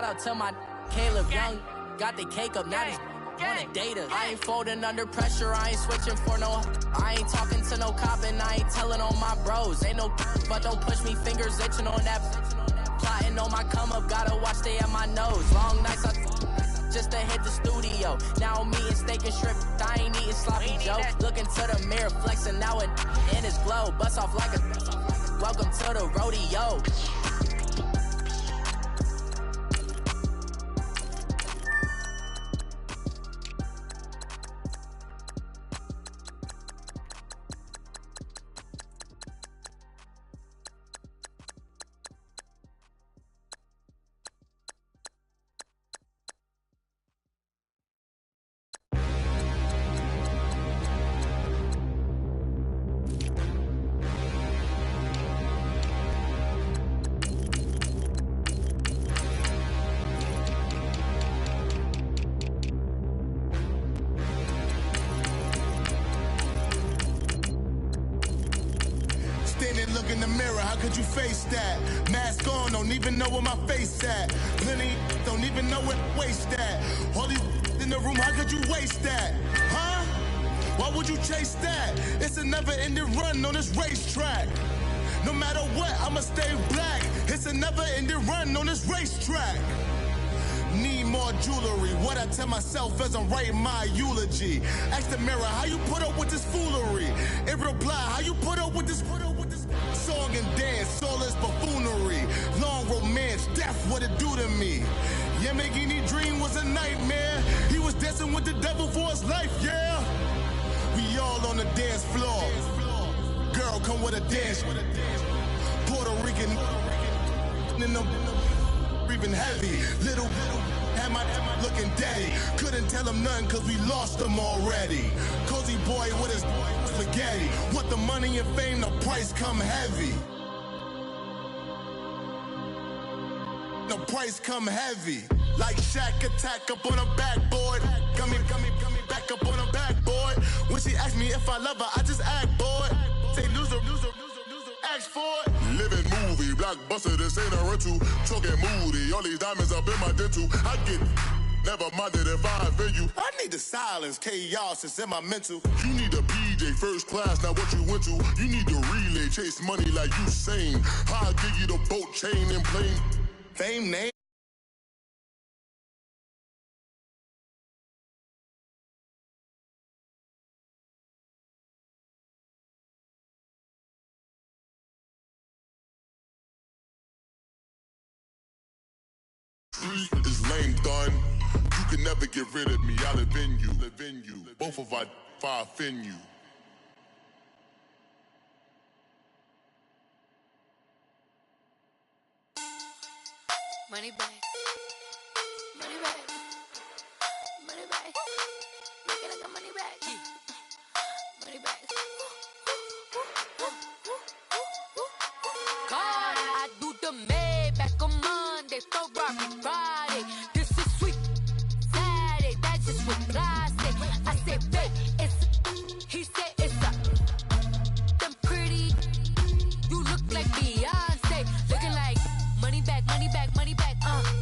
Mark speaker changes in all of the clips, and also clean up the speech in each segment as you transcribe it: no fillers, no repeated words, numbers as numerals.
Speaker 1: Shout out to my Caleb Young. Got the cake up, now wanna date us. I ain't folding under pressure, I ain't switching for no. I ain't talking to no cop and I ain't telling on my bros. Ain't no but don't push me, fingers itching on that. Plotting on my come up, gotta watch stay at my nose. Long nights just to hit the studio. Now I'm eating steak and shrimp, I ain't eating sloppy Joe. Looking to the mirror, flexing now it in his glow. Bust off like a welcome to the rodeo.
Speaker 2: Look in the mirror, how could you face that? Mask on, don't even know where my face at. Plenty don't even know where waste at. All these in the room, how could you waste that? Huh? Why would you chase that? It's a never-ending run on this racetrack. No matter what, I'ma stay black. It's a never-ending run on this racetrack. Need more jewelry, what I tell myself as I'm writing my eulogy. Ask the mirror, how you put up with this foolery? It reply, how you put up with this song and dance, all this buffoonery. Long romance, death, what it do to me? Yamagini dream was a nightmare. He was dancing with the devil for his life, yeah. We all on the dance floor. Girl, come with a dance. Puerto Rican in the breathing heavy. Little had my looking daddy. Couldn't tell him nothing cause we lost him already. Cozy boy with his spaghetti. Want the money and fame, the price come heavy. The price come heavy. Like Shaq attack up on a backboard. Gummy, back up on a backboard. When she asked me if I love her, I just act bored. Say loser, ask for it. Living movie, blockbuster, this ain't a rental. Talking moody, all these diamonds up in my dental. I get never minded if I offend you. I need the silence, chaos is in my mental. You need a PJ first class, not what you went to. You need the relay, chase money like you sane. I'll give you the boat, chain, and plane. Fame, name. Is lame done. You can never get rid of me. I live in you. Both of our fire offend you.
Speaker 3: Money back. Money back. Money back. Make it like a money back. Money back. God, I do the Maybach on Monday, Ferrari Friday. This is sweet Saturday, that's just what God say. I say, babe, it's he said it's a them pretty. You look like Beyonce, looking like money back, money back, money back,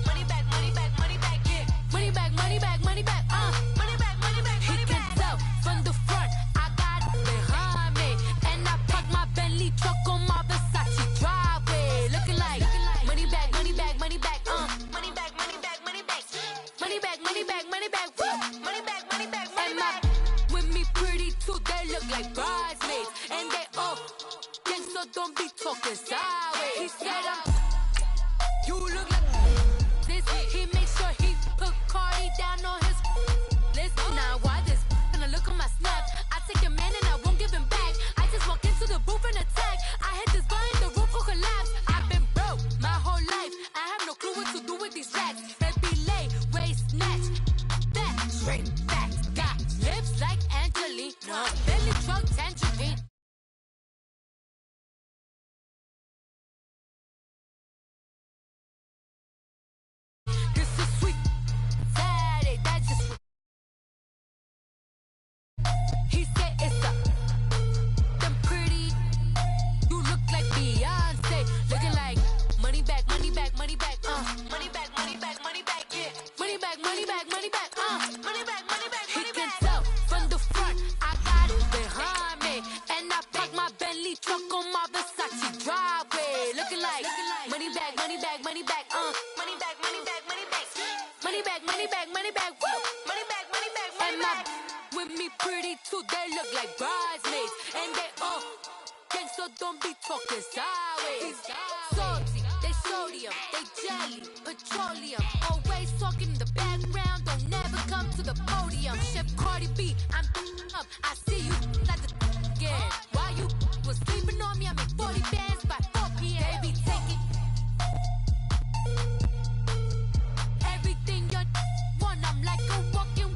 Speaker 3: money back, money back, money back, yeah, money back, money back, money back, money back, money back. He can tell from the front, I got it behind me, and I parked my Bentley truck on my Versace driveway, looking like money back, money back, money back, money back, money back, money back, money back, money back, money back, money back, money back, money back. With me pretty too, they look like bridesmaids, and they all gang, so don't be talking sideways. He said you look like this. He made sure he put Cardi down on his list. Now why this gonna look on my snap? I take a man and I won't give him back. I just walk into the booth and attack. I hit this button, the roof will collapse. I've been broke my whole life. I have no clue what to do with these racks. Baby lay, waist snatch, back, straight back. Got lips like Angelina, belly truck tangerine. money back, money back, money back, woo! Money back, money back, money back. With me pretty too, they look like bridesmaids. And they all gang, so don't be talking sideways. Salty, they sodium, they jelly, petroleum. Always talking in the background, don't never come to the podium. Chef Cardi B, I'm up, I see you like the again. While you was sleeping on me, I make 40 bands by 4 p.m. Baby, take it. Everything you want, I'm like a walking.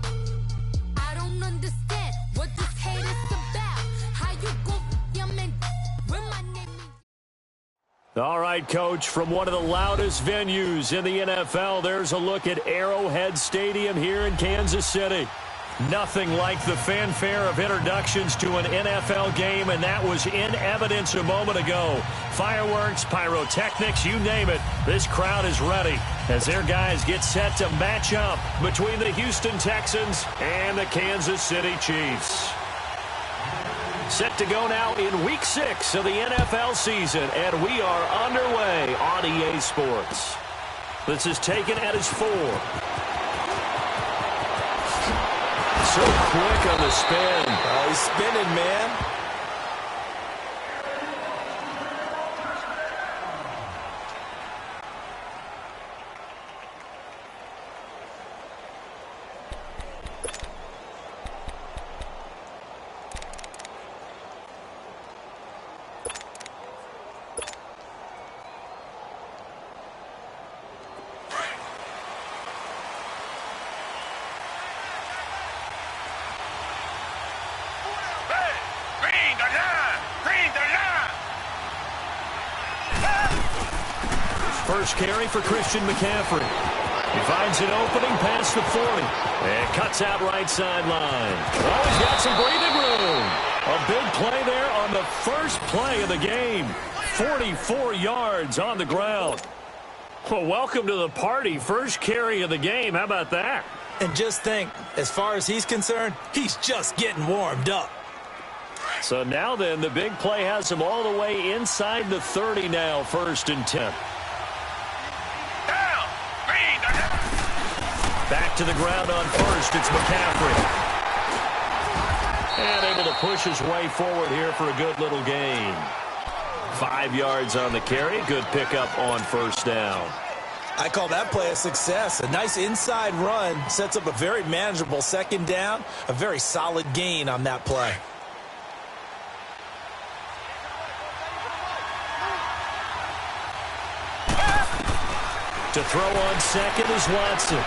Speaker 3: I don't understand what this hate is about. How you go, your man, when my name is.
Speaker 4: All right, Coach, from one of the loudest venues in the NFL, there's a look at Arrowhead Stadium here in Kansas City. Nothing like the fanfare of introductions to an NFL game, and that was in evidence a moment ago. Fireworks, pyrotechnics, you name it. This crowd is ready as their guys get set to match up between the Houston Texans and the Kansas City Chiefs. Set to go now in Week 6 of the NFL season, and we are underway on EA Sports. This is taken at his 4. So quick on the spin.
Speaker 5: Oh, he's spinning, man.
Speaker 4: First carry for Christian McCaffrey. He finds an opening past the 40 and cuts out right sideline. Oh, he's got some breathing room. A big play there on the first play of the game. 44 yards on the ground. Well, welcome to the party. First carry of the game. How about that?
Speaker 5: And just think, as far as he's concerned, he's just getting warmed up.
Speaker 4: So now then, the big play has him all the way inside the 30 now, 1st and 10. Back to the ground on first. It's McCaffrey. And able to push his way forward here for a good little gain. 5 yards on the carry. Good pickup on first down.
Speaker 5: I call that play a success. A nice inside run sets up a very manageable second down. A very solid gain on that play.
Speaker 4: To throw on second is Watson.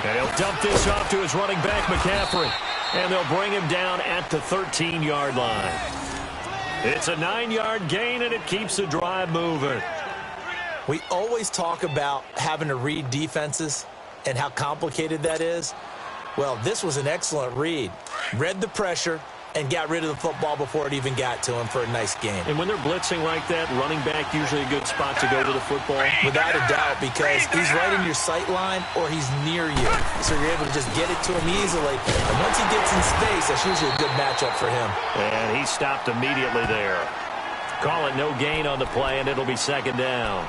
Speaker 4: And he'll dump this off to his running back, McCaffrey. And they'll bring him down at the 13-yard line. It's a 9-yard gain, and it keeps the drive moving.
Speaker 5: We always talk about having to read defenses and how complicated that is. Well, this was an excellent read. Read the pressure and got rid of the football before it even got to him for a nice gain.
Speaker 4: And when they're blitzing like that, running back usually a good spot to go to the football?
Speaker 5: Without a doubt, because he's right in your sight line or he's near you. So you're able to just get it to him easily. And once he gets in space, that's usually a good matchup for him.
Speaker 4: And he stopped immediately there. Call it no gain on the play, and it'll be second down.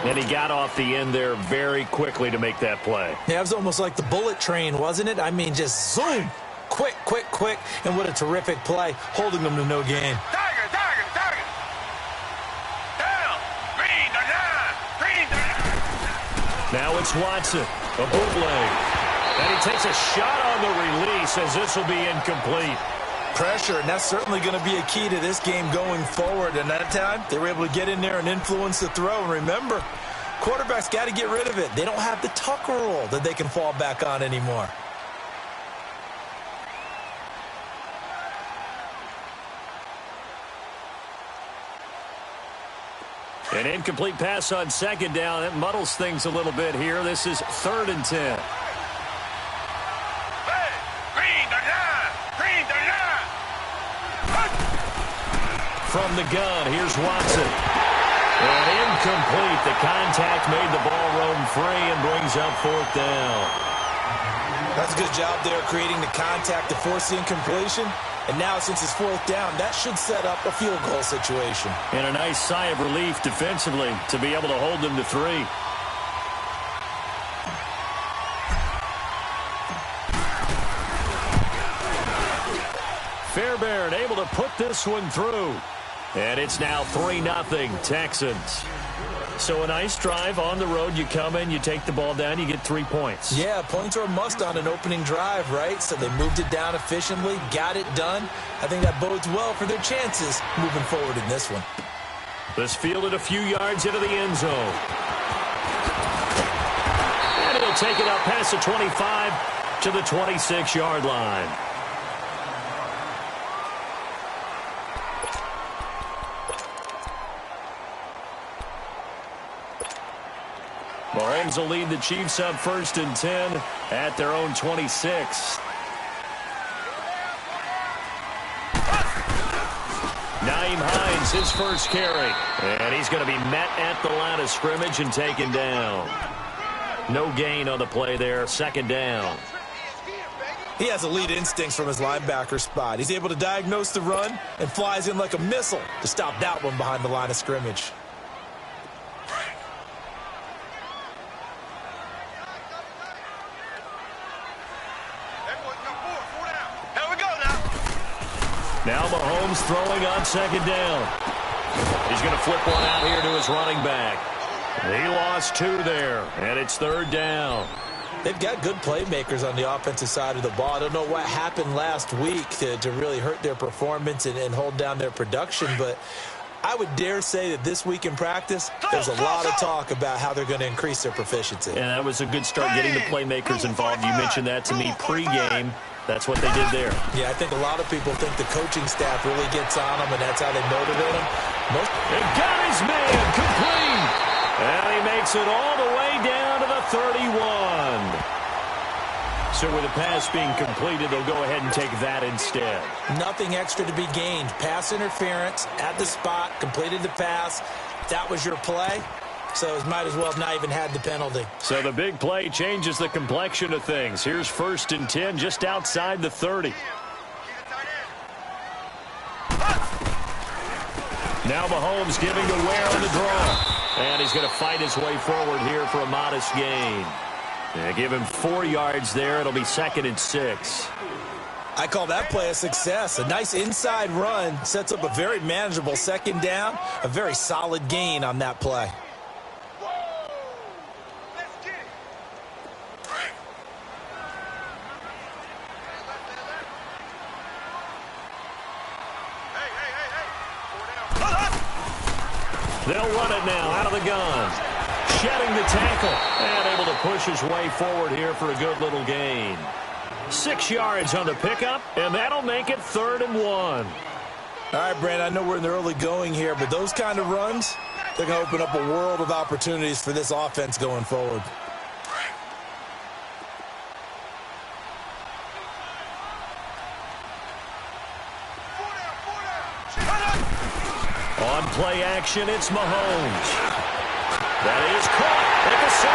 Speaker 4: And he got off the end there very quickly to make that play.
Speaker 5: Yeah, it was almost like the bullet train, wasn't it? I mean, just zoom. Quick, quick, quick. And what a terrific play, holding them to no gain.
Speaker 6: Target. Down. Green the line.
Speaker 4: Now it's Watson. A bootleg. And he takes a shot on the release as this will be incomplete.
Speaker 5: Pressure, and that's certainly going to be a key to this game going forward. And that time, they were able to get in there and influence the throw. And remember, quarterbacks got to get rid of it. They don't have the Tucker rule that they can fall back on anymore.
Speaker 4: An incomplete pass on second down. That muddles things a little bit here. This is 3rd and 10. From the gun, here's Watson. And incomplete. The contact made the ball roam free and brings up 4th down.
Speaker 5: That's a good job there, creating the contact to force the incompletion. And now, since it's 4th down, that should set up a field goal situation.
Speaker 4: And a nice sigh of relief defensively to be able to hold them to 3. Fairbairn able to put this one through. And it's now 3-0 Texans. So a nice drive on the road. You come in, you take the ball down, you get 3 points.
Speaker 5: Yeah, points are a must on an opening drive, right? So they moved it down efficiently, got it done. I think that bodes well for their chances moving forward in this one.
Speaker 4: This fielded a few yards into the end zone. And he'll take it up past the 25 to the 26-yard line. Mahomes will lead the Chiefs up 1st and 10 at their own 26. Nyheim Hines, his first carry. And he's going to be met at the line of scrimmage and taken down. No gain on the play there, 2nd down.
Speaker 5: He has elite instincts from his linebacker spot. He's able to diagnose the run and flies in like a missile to stop that one behind the line of scrimmage.
Speaker 4: Now Mahomes throwing on 2nd down. He's going to flip one out here to his running back. He lost 2 there, and it's 3rd down.
Speaker 5: They've got good playmakers on the offensive side of the ball. I don't know what happened last week to really hurt their performance and hold down their production, but I would dare say that this week in practice, there's a lot of talk about how they're going to increase their proficiency.
Speaker 4: And that was a good start getting the playmakers involved. You mentioned that to me pregame. That's what they did there.
Speaker 5: Yeah, I think a lot of people think the coaching staff really gets on them, and that's how they motivate them.
Speaker 4: He got his man complete. And he makes it all the way down to the 31. So with the pass being completed, they'll go ahead and take that instead.
Speaker 5: Nothing extra to be gained. Pass interference at the spot, completed the pass. That was your play. So it might as well have not even had the penalty.
Speaker 4: So the big play changes the complexion of things. Here's 1st and 10 just outside the 30. Now Mahomes giving to Ware on the draw. And he's going to fight his way forward here for a modest gain. They give him 4 yards there. It'll be 2nd and 6.
Speaker 5: I call that play a success. A nice inside run sets up a very manageable 2nd down. A very solid gain on that play.
Speaker 4: They'll run it now out of the gun. Shedding the tackle and able to push his way forward here for a good little gain. 6 yards on the pickup, and that'll make it 3rd and 1.
Speaker 5: All right, Brandon, I know we're in the early going here, but those kind of runs, they're going to open up a world of opportunities for this offense going forward.
Speaker 4: On play action, it's Mahomes. That is caught at the 7.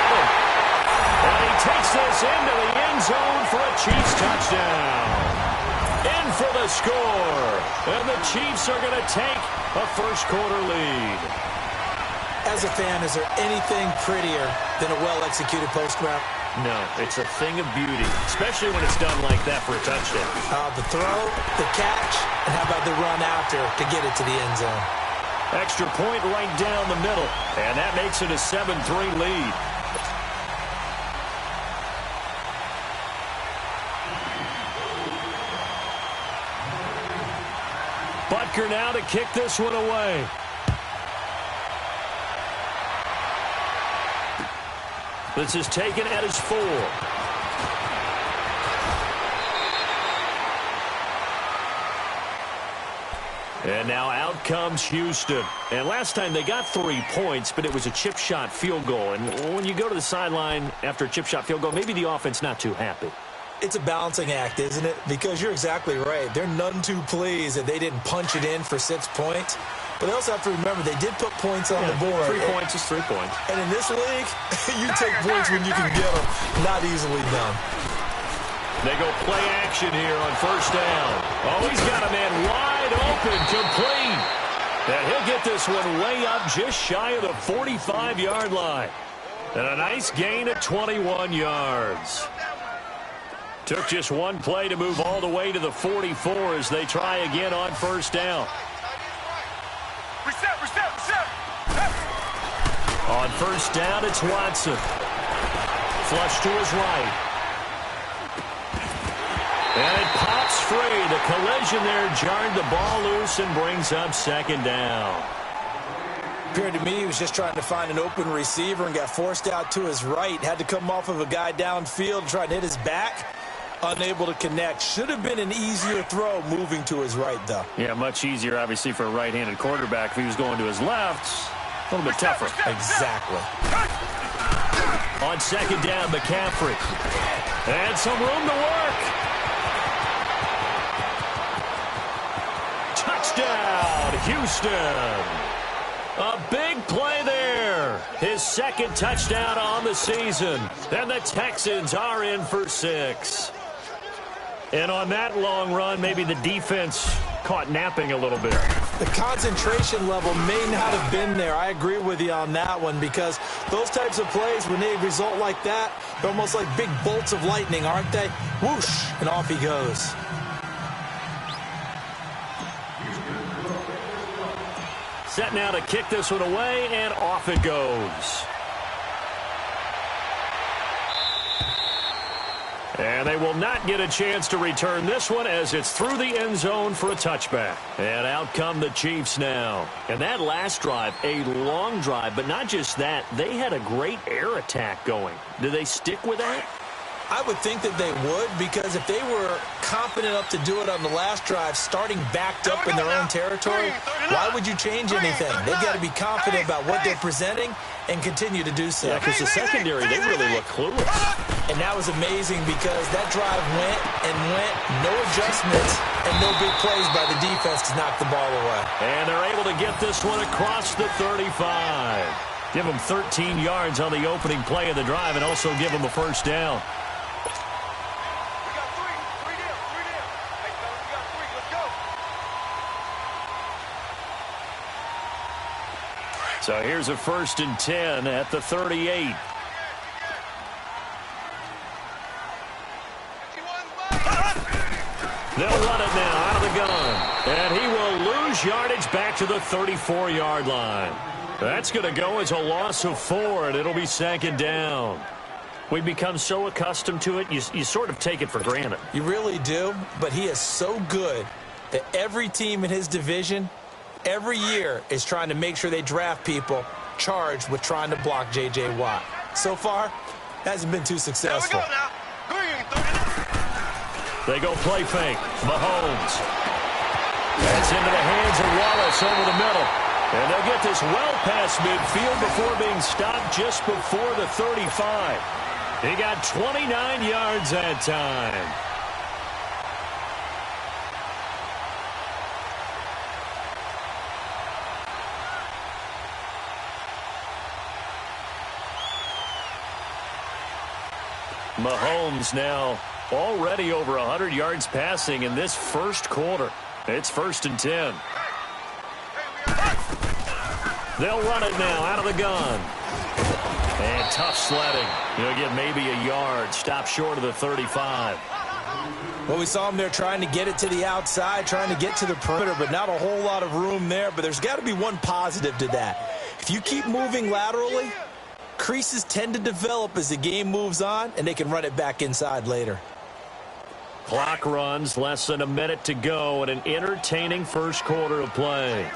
Speaker 4: And he takes this into the end zone for a Chiefs touchdown. In for the score. And the Chiefs are going to take a first-quarter lead.
Speaker 5: As a fan, is there anything prettier than a well-executed post route?
Speaker 4: No, it's a thing of beauty, especially when it's done like that for a touchdown.
Speaker 5: The throw, the catch, and how about the run after to get it to the end zone?
Speaker 4: Extra point right down the middle, and that makes it a 7-3 lead. Butker now to kick this one away. This is taken at his 4. And now out comes Houston. And last time they got 3 points, but it was a chip shot field goal. And when you go to the sideline after a chip shot field goal, maybe the offense not too happy.
Speaker 5: It's a balancing act, isn't it? Because you're exactly right. They're none too pleased that they didn't punch it in for 6 points. But they also have to remember they did put points on the board.
Speaker 4: 3 points is 3 points.
Speaker 5: And in this league, you take points when you can get them. Not easily done.
Speaker 4: They go play action here on 1st down. Oh, he's got a man wide open, complete. And he'll get this one way up just shy of the 45-yard line. And a nice gain of 21 yards. Took just one play to move all the way to the 44 as they try again on first down.
Speaker 6: Reset.
Speaker 4: On first down, it's Watson. Flush to his right. And it pops free. The collision there jarred the ball loose and brings up second down.
Speaker 5: Appeared to me he was just trying to find an open receiver and got forced out to his right. Had to come off of a guy downfield, trying to hit his back. Unable to connect. Should have been an easier throw moving to his right, though.
Speaker 4: Yeah, much easier, obviously, for a right-handed quarterback. If he was going to his left, a little bit tougher.
Speaker 5: Exactly.
Speaker 4: On second down, McCaffrey. And some room to work. Touchdown, Houston. A big play there. His second touchdown on the season. And the Texans are in for 6. And on that long run, maybe the defense caught napping a little bit.
Speaker 5: The concentration level may not have been there. I agree with you on that one, because those types of plays, when they result like that, they're almost like big bolts of lightning, aren't they? Whoosh, and off he goes.
Speaker 4: Set now to kick this one away, and off it goes. And they will not get a chance to return this one as it's through the end zone for a touchback. And out come the Chiefs now. And that last drive, a long drive, but not just that. They had a great air attack going. Do they stick with that?
Speaker 5: I would think that they would, because if they were confident enough to do it on the last drive, starting backed up in their own territory, why would you change anything? They've got to be confident about what they're presenting and continue to do so.
Speaker 4: Yeah, because the secondary, they really look clueless.
Speaker 5: And that was amazing, because that drive went and went, no adjustments, and no big plays by the defense to knock the ball away.
Speaker 4: And they're able to get this one across the 35. Give them 13 yards on the opening play of the drive and also give them a first down. So here's a 1st and 10 at the 38. They'll run it now out of the gun. And he will lose yardage back to the 34-yard line. That's going to go as a loss of 4, and it'll be second down. We've become so accustomed to it, you sort of take it for granted.
Speaker 5: You really do, but he is so good that every team in his division every year is trying to make sure they draft people charged with trying to block J.J. Watt. So far, hasn't been too successful.
Speaker 4: They go play fake. Mahomes. That's into the hands of Wallace over the middle. And they'll get this well past midfield before being stopped just before the 35. He got 29 yards that time. Mahomes now already over 100 yards passing in this first quarter. It's 1st and 10. They'll run it now out of the gun. And tough sledding. He'll get maybe a yard. Stop short of the 35.
Speaker 5: Well, we saw him there trying to get it to the outside, trying to get to the perimeter, but not a whole lot of room there. But there's got to be one positive to that. If you keep moving laterally, creases tend to develop as the game moves on, and they can run it back inside later.
Speaker 4: Clock runs, less than a minute to go, and an entertaining first quarter of play.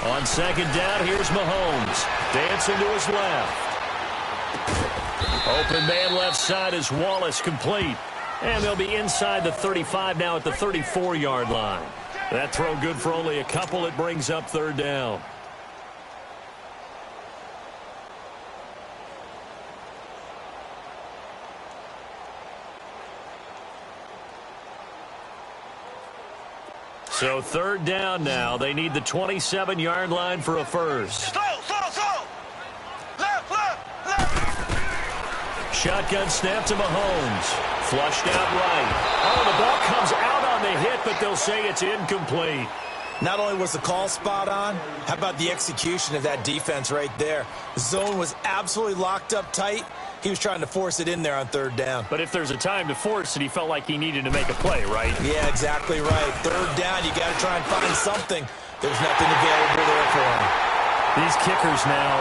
Speaker 4: On second down, here's Mahomes. Dancing to his left. Open man left side is Wallace, complete. And they'll be inside the 35 now at the 34-yard line. That throw good for only a couple. It brings up 3rd down. So 3rd down now. They need the 27-yard line for a first.
Speaker 6: Slow. Left.
Speaker 4: Shotgun snap to Mahomes. Flushed out right. Oh, the ball comes out on the hit, but they'll say it's incomplete.
Speaker 5: Not only was the call spot on, how about the execution of that defense right there? The zone was absolutely locked up tight. He was trying to force it in there on third down.
Speaker 4: But if there's a time to force it, he felt like he needed to make a play, right?
Speaker 5: Yeah, exactly right. Third down, you got to try and find something. There's nothing available there for him.
Speaker 4: These kickers now,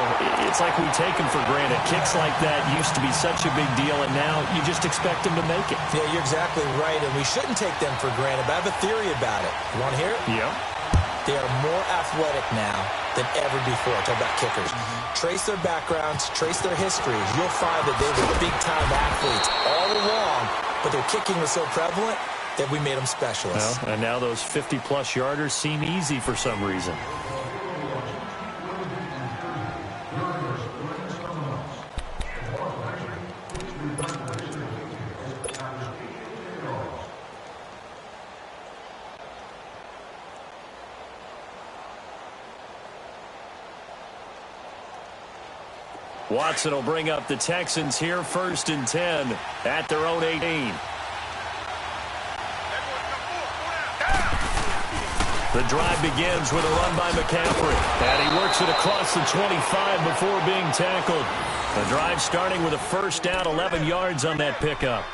Speaker 4: it's like we take them for granted. Kicks like that used to be such a big deal, and now you just expect them to make it.
Speaker 5: Yeah, you're exactly right, and we shouldn't take them for granted, but I have a theory about it. You want to hear it?
Speaker 4: Yeah.
Speaker 5: They are more athletic now than ever before. Talk about kickers. Trace their backgrounds, trace their histories. You'll find that they were big-time athletes all along, but their kicking was so prevalent that we made them specialists.
Speaker 4: Well, and now those 50-plus yarders seem easy for some reason. Watson will bring up the Texans here, 1st and 10 at their own 18. The drive begins with a run by McCaffrey, and he works it across the 25 before being tackled. The drive starting with a first down, 11 yards on that pickup.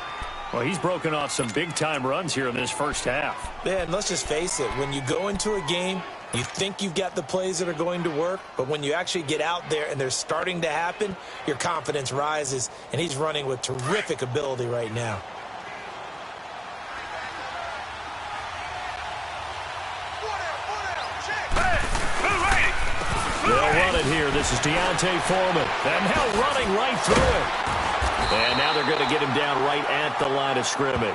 Speaker 4: Well, he's broken off some big-time runs here in this first half.
Speaker 5: Yeah, and let's just face it, when you go into a game, you think you've got the plays that are going to work, but when you actually get out there and they're starting to happen, your confidence rises, and he's running with terrific ability right now.
Speaker 4: They'll run it here. This is Deontay Foreman, and now running right through it. And now they're going to get him down right at the line of scrimmage.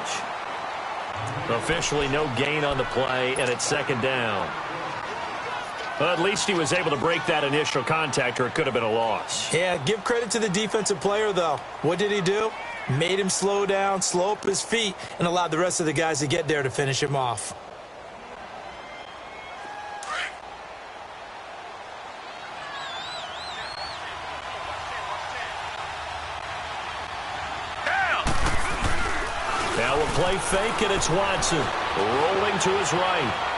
Speaker 4: Officially no gain on the play, and it's 2nd down. Well, at least he was able to break that initial contact, or it could have been a loss.
Speaker 5: Yeah, give credit to the defensive player, though. What did he do? Made him slow down, slow up his feet, and allowed the rest of the guys to get there to finish him off.
Speaker 4: Now a play fake, and it's Watson rolling to his right.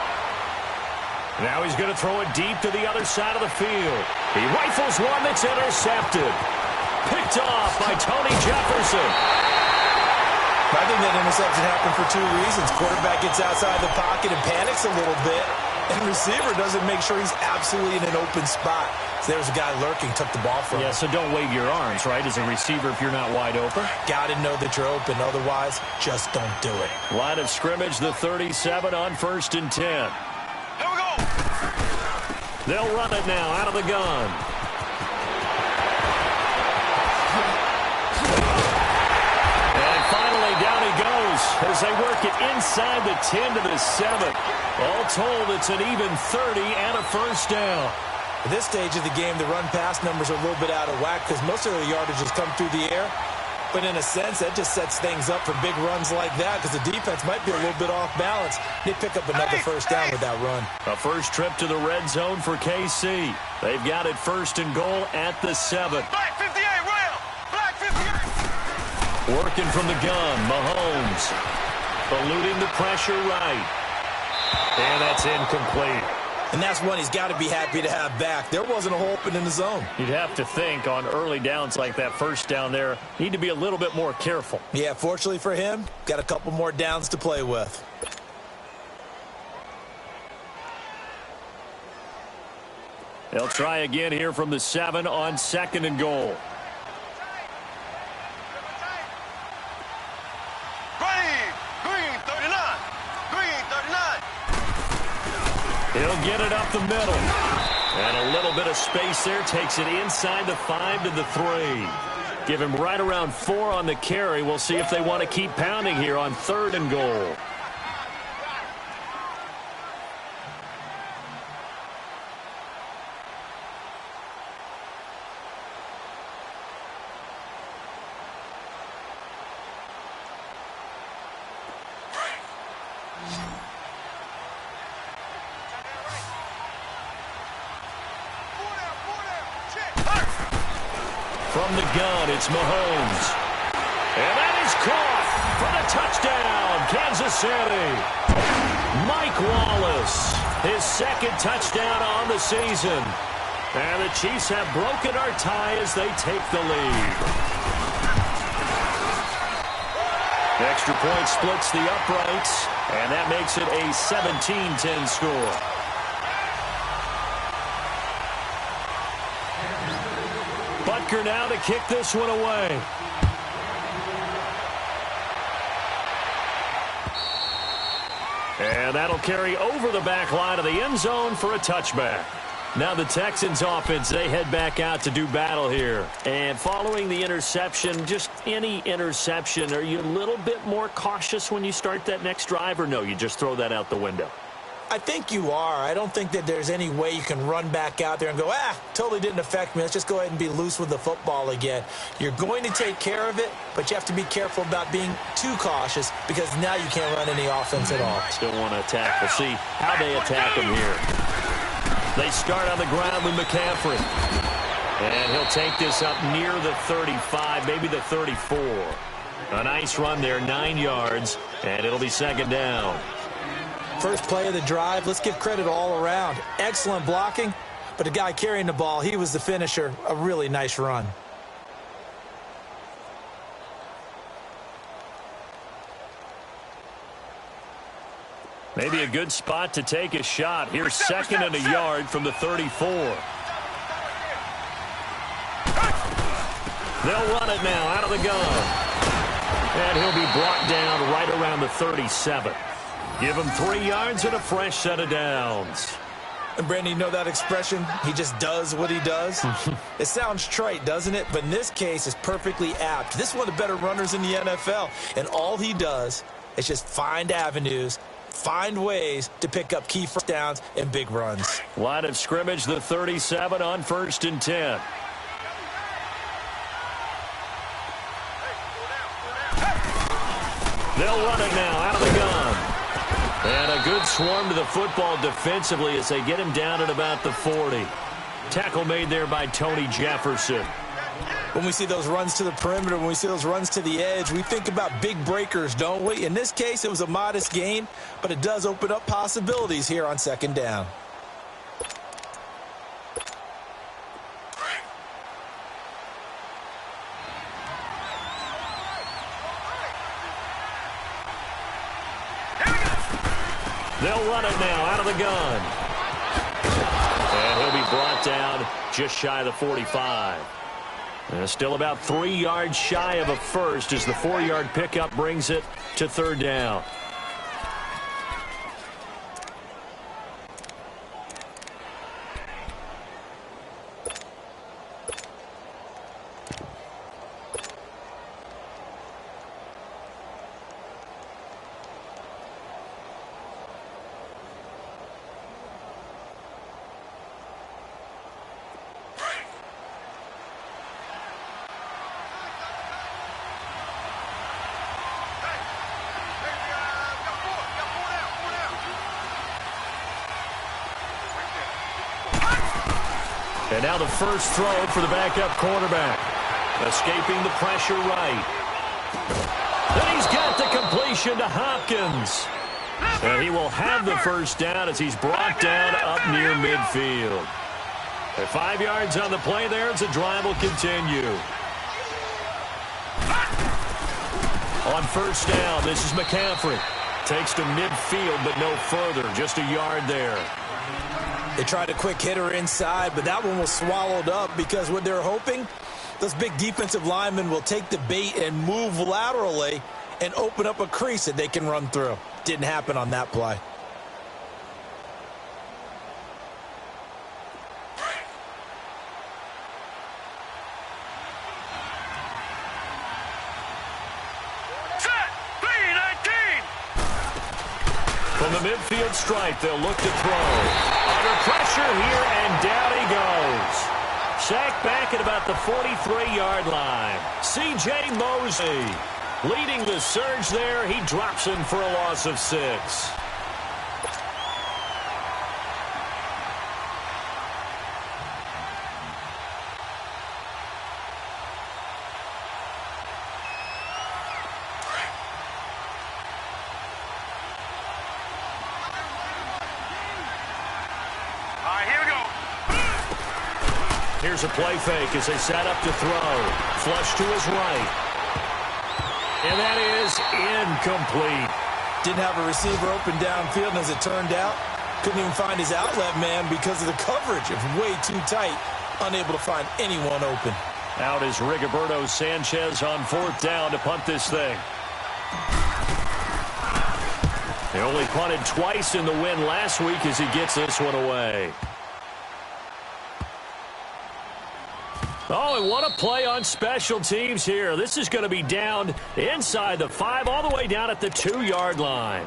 Speaker 4: Now he's going to throw it deep to the other side of the field. He rifles one that's intercepted. Picked off by Tony Jefferson.
Speaker 5: I think that interception happened for 2 reasons. Quarterback gets outside the pocket and panics a little bit, and receiver doesn't make sure he's absolutely in an open spot. So there's a guy lurking, took the ball from him.
Speaker 4: Yeah, so don't wave your arms, right, as a receiver if you're not wide open.
Speaker 5: Got to know that you're open. Otherwise, just don't do it.
Speaker 4: Line of scrimmage, the 37 on 1st and 10.
Speaker 6: Here we go.
Speaker 4: They'll run it now out of the gun. And finally, down he goes as they work it inside the 10 to the 7. All told, it's an even 30 and a first down.
Speaker 5: At this stage of the game, the run-pass numbers are a little bit out of whack because most of the yardage has come through the air. But in a sense, that just sets things up for big runs like that because the defense might be a little bit off balance. They pick up another first down with that run.
Speaker 4: A first trip to the red zone for KC. They've got it 1st and goal at the 7.
Speaker 6: Black 58, rail. Black 58.
Speaker 4: Working from the gun, Mahomes. Eluding the pressure right. And that's incomplete.
Speaker 5: And that's one he's got to be happy to have back. There wasn't a hole open in the zone.
Speaker 4: You'd have to think on early downs like that first down there, need to be a little bit more careful.
Speaker 5: Yeah, fortunately for him, got a couple more downs to play with.
Speaker 4: They'll try again here from the 7 on 2nd and goal.
Speaker 6: Green 39. Green 39.
Speaker 4: He'll get it up the middle. And a little bit of space there. Takes it inside the 5 to the 3. Give him right around 4 on the carry. We'll see if they want to keep pounding here on 3rd and goal. From the gun, it's Mahomes. And that is caught for the touchdown, Kansas City. Mike Wallace. His second touchdown on the season. And the Chiefs have broken our tie as they take the lead. Extra point splits the uprights, and that makes it a 17-10 score. Butker now to kick this one away. And that'll carry over the back line of the end zone for a touchback. Now the Texans offense, they head back out to do battle here. And following the interception, just any interception, are you a little bit more cautious when you start that next drive, or no, you just throw that out the window?
Speaker 5: I think you are. I don't think that there's any way you can run back out there and go, totally didn't affect me. Let's just go ahead and be loose with the football again. You're going to take care of it, but you have to be careful about being too cautious because now you can't run any offense at all.
Speaker 4: Still want to attack. We'll see how they attack him here. They start on the ground with McCaffrey. And he'll take this up near the 35, maybe the 34. A nice run there, 9 yards, and it'll be second down.
Speaker 5: First play of the drive, let's give credit all around. Excellent blocking, but the guy carrying the ball, he was the finisher. A really nice run.
Speaker 4: Maybe a good spot to take a shot. Here's second and a yard from the 34. They'll run it now out of the gun. And he'll be brought down right around the 37. Give him 3 yards and a fresh set of downs.
Speaker 5: And Brandon, you know that expression? He just does what he does. It sounds trite, doesn't it? But in this case, it's perfectly apt. This is one of the better runners in the NFL. And all he does is just find avenues, find ways to pick up key first downs and big runs.
Speaker 4: Line of scrimmage, the 37 on 1st and 10. They'll run it now out of the gun. And a good swarm to the football defensively as they get him down at about the 40. Tackle made there by Tony Jefferson.
Speaker 5: When we see those runs to the perimeter, when we see those runs to the edge, we think about big breakers, don't we? In this case, it was a modest gain, but it does open up possibilities here on second down.
Speaker 4: They'll run it now out of the gun. And he'll be brought down just shy of the 45. And still about 3 yards shy of a first as the 4-yard pickup brings it to third down. And now the first throw for the backup quarterback. Escaping the pressure right. And he's got the completion to Hopkins. And he will have the first down as he's brought down up near midfield. At 5 yards on the play there as the drive will continue. On first down, this is McCaffrey. Takes to midfield, but no further. Just a yard there.
Speaker 5: They tried a quick hitter inside, but that one was swallowed up because what they're hoping, those big defensive linemen will take the bait and move laterally and open up a crease that they can run through. Didn't happen on that play.
Speaker 4: From the midfield stripe, they'll look to throw. Under pressure here, and down he goes. Sacked back at about the 43-yard line. C.J. Mosley leading the surge there. He drops in for a loss of 6. Here's a play fake as they set up to throw. Flush to his right. And that is incomplete.
Speaker 5: Didn't have a receiver open downfield, and as it turned out, couldn't even find his outlet man because of the coverage. It was way too tight, unable to find anyone open.
Speaker 4: Out is Rigoberto Sanchez on 4th down to punt this thing. He only punted twice in the win last week as he gets this one away. Oh, and what a play on special teams here. This is going to be down inside the 5, all the way down at the 2-yard line.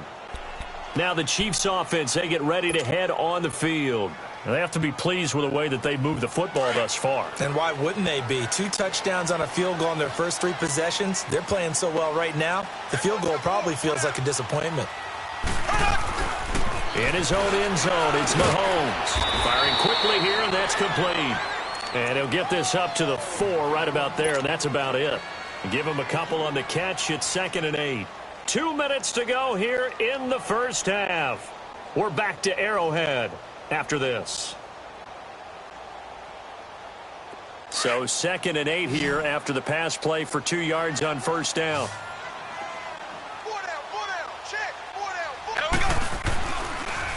Speaker 4: Now the Chiefs offense, they get ready to head on the field. They have to be pleased with the way that they've moved the football thus far.
Speaker 5: And why wouldn't they be? 2 touchdowns on a field goal in their first 3 possessions. They're playing so well right now, the field goal probably feels like a disappointment.
Speaker 4: In his own end zone, it's Mahomes. Firing quickly here, and that's complete. And he'll get this up to the 4 right about there, and that's about it. Give him a couple on the catch. It's 2nd and 8. 2 minutes to go here in the first half. We're back to Arrowhead after this. So 2nd and 8 here after the pass play for 2 yards on 1st down.
Speaker 6: 4 down, check, 4 down. Here we go.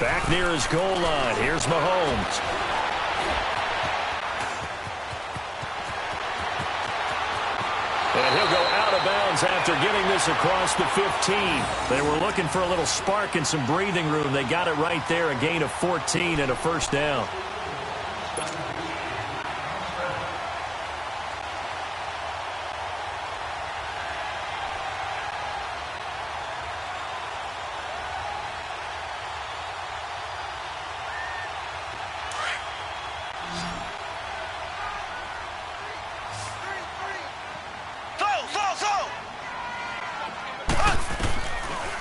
Speaker 4: Back near his goal line. Here's Mahomes. And he'll go out of bounds after getting this across the 15. They were looking for a little spark and some breathing room. They got it right there, a gain of 14 and a 1st down.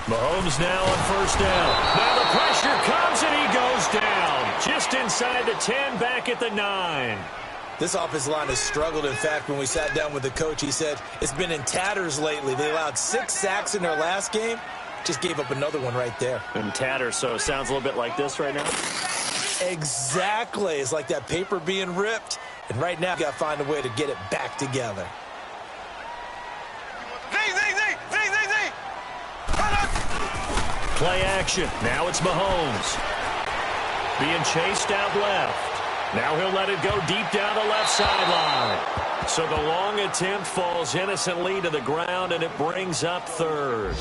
Speaker 4: Mahomes now on 1st down. Now the pressure comes and he goes down. Just inside the 10, back at the 9.
Speaker 5: This offensive line has struggled. In fact, when we sat down with the coach, he said it's been in tatters lately. They allowed 6 sacks in their last game. Just gave up another one right there.
Speaker 4: In tatters, so it sounds a little bit like this right now?
Speaker 5: Exactly. It's like that paper being ripped. And right now, you got to find a way to get it back together.
Speaker 4: Play action. Now it's Mahomes. Being chased out left. Now he'll let it go deep down the left sideline. So the long attempt falls innocently to the ground, and it brings up 3rd.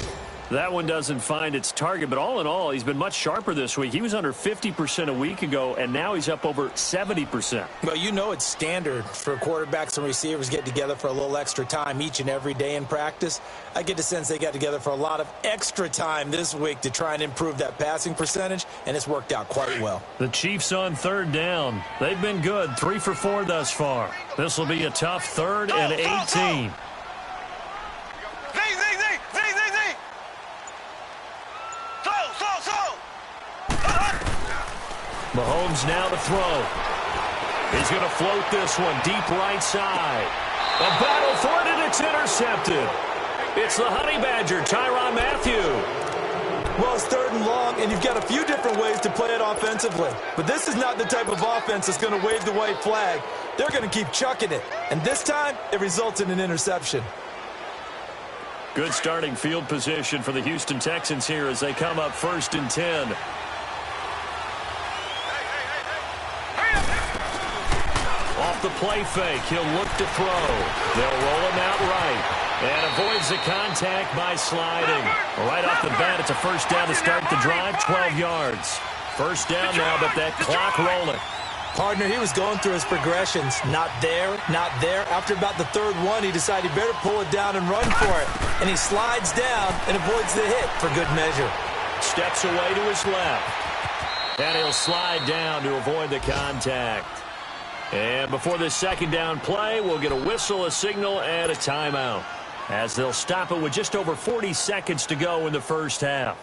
Speaker 4: That one doesn't find its target, but all in all, he's been much sharper this week. He was under 50% a week ago, and now he's up over 70%.
Speaker 5: Well, you know it's standard for quarterbacks and receivers get together for a little extra time each and every day in practice. I get the sense they got together for a lot of extra time this week to try and improve that passing percentage, and it's worked out quite well.
Speaker 4: The Chiefs on 3rd down. They've been good, 3 for 4 thus far. This will be a tough 3rd and 18. Mahomes now to throw. He's going to float this one deep right side. A battle for it, and it's intercepted. It's the Honey Badger, Tyrann Mathieu.
Speaker 5: Well, it's 3rd and long, and you've got a few different ways to play it offensively. But this is not the type of offense that's going to wave the white flag. They're going to keep chucking it. And this time, it results in an interception.
Speaker 4: Good starting field position for the Houston Texans here as they come up 1st and 10. Off the play fake, he'll look to throw. They'll roll him out right. And avoids the contact by sliding. Right off the bat, it's a 1st down to start the drive, 12 yards. 1st down now, but that clock rolling.
Speaker 5: Partner, he was going through his progressions. Not there, not there. After about the 3rd one, he decided he better pull it down and run for it. And he slides down and avoids the hit for good measure.
Speaker 4: Steps away to his left. And he'll slide down to avoid the contact. And before this 2nd down play, we'll get a whistle, a signal, and a timeout, as they'll stop it with just over 40 seconds to go in the first half.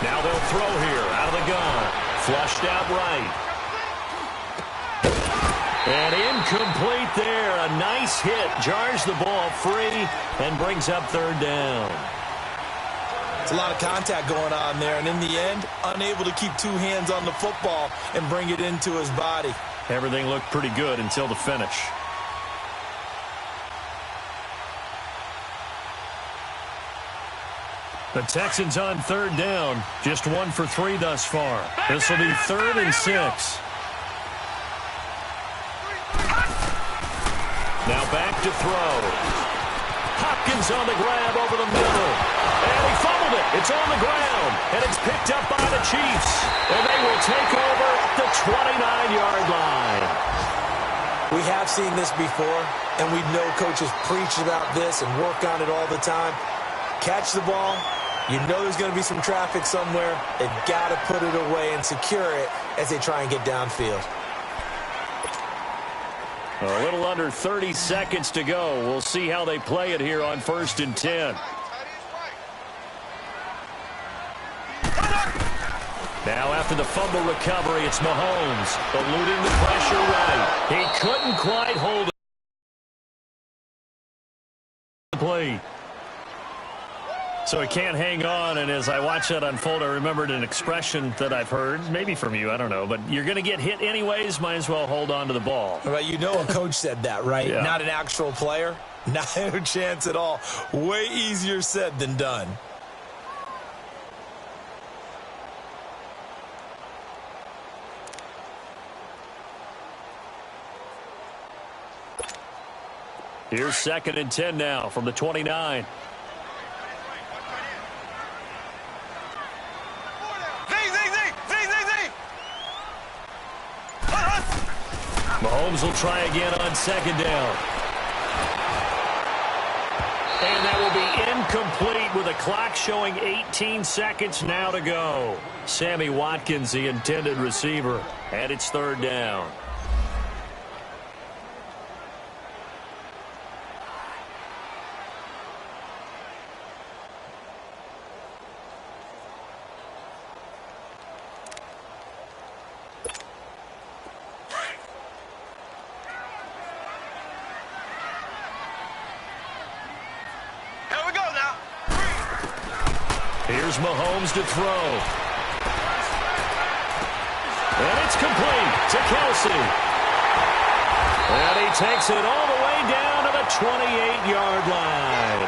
Speaker 4: Now they'll throw here out of the gun. Flushed out right. And Incomplete there. A nice hit. Jars the ball free and brings up third down.
Speaker 5: It's a lot of contact going on there, and in the end, unable to keep two hands on the football and bring it into his body.
Speaker 4: Everything looked pretty good until the finish. The Texans on third down. Just 1 for 3 thus far. This will be 3rd and 6. Now back to throw. Hopkins on the grab over the middle. And he fumbled it. It's on the ground. And it's picked up by the Chiefs. And they will take over at the 29-yard line.
Speaker 5: We have seen this before, and we know coaches preach about this and work on it all the time. Catch the ball. You know there's going to be some traffic somewhere. They've got to put it away and secure it as they try and get downfield.
Speaker 4: A little under 30 seconds to go. We'll see how they play it here on 1st and 10. Now after the fumble recovery, it's Mahomes eluding the pressure right. He couldn't quite hold it. Play. So he can't hang on, and as I watch that unfold, I remembered an expression that I've heard, maybe from you, I don't know, but you're going to get hit anyways, might as well hold on to the ball.
Speaker 5: Well, you know a coach said that, right?
Speaker 4: Yeah.
Speaker 5: Not an actual player. No chance at all. Way easier said than done.
Speaker 4: Here's 2nd and 10 now from the 29. Mahomes will try again on 2nd down. And that will be incomplete with a clock showing 18 seconds now to go. Sammy Watkins, the intended receiver, and it's 3rd down. Here's Mahomes to throw. And it's complete to Kelsey. And he takes it all the way down to the 28-yard line.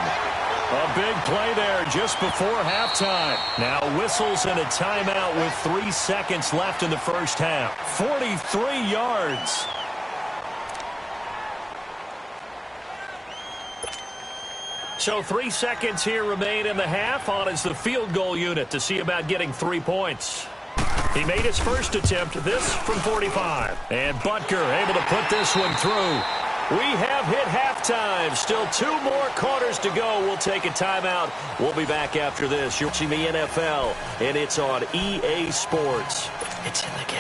Speaker 4: A big play there just before halftime. Now whistles and a timeout with 3 seconds left in the first half. 43 yards. So 3 seconds here remain in the half. On is the field goal unit to see about getting 3 points. He made his first attempt, this from 45. And Butker able to put this one through. We have hit halftime. Still 2 more quarters to go. We'll take a timeout. We'll be back after this. You're watching the NFL, and it's on EA Sports. It's in the game.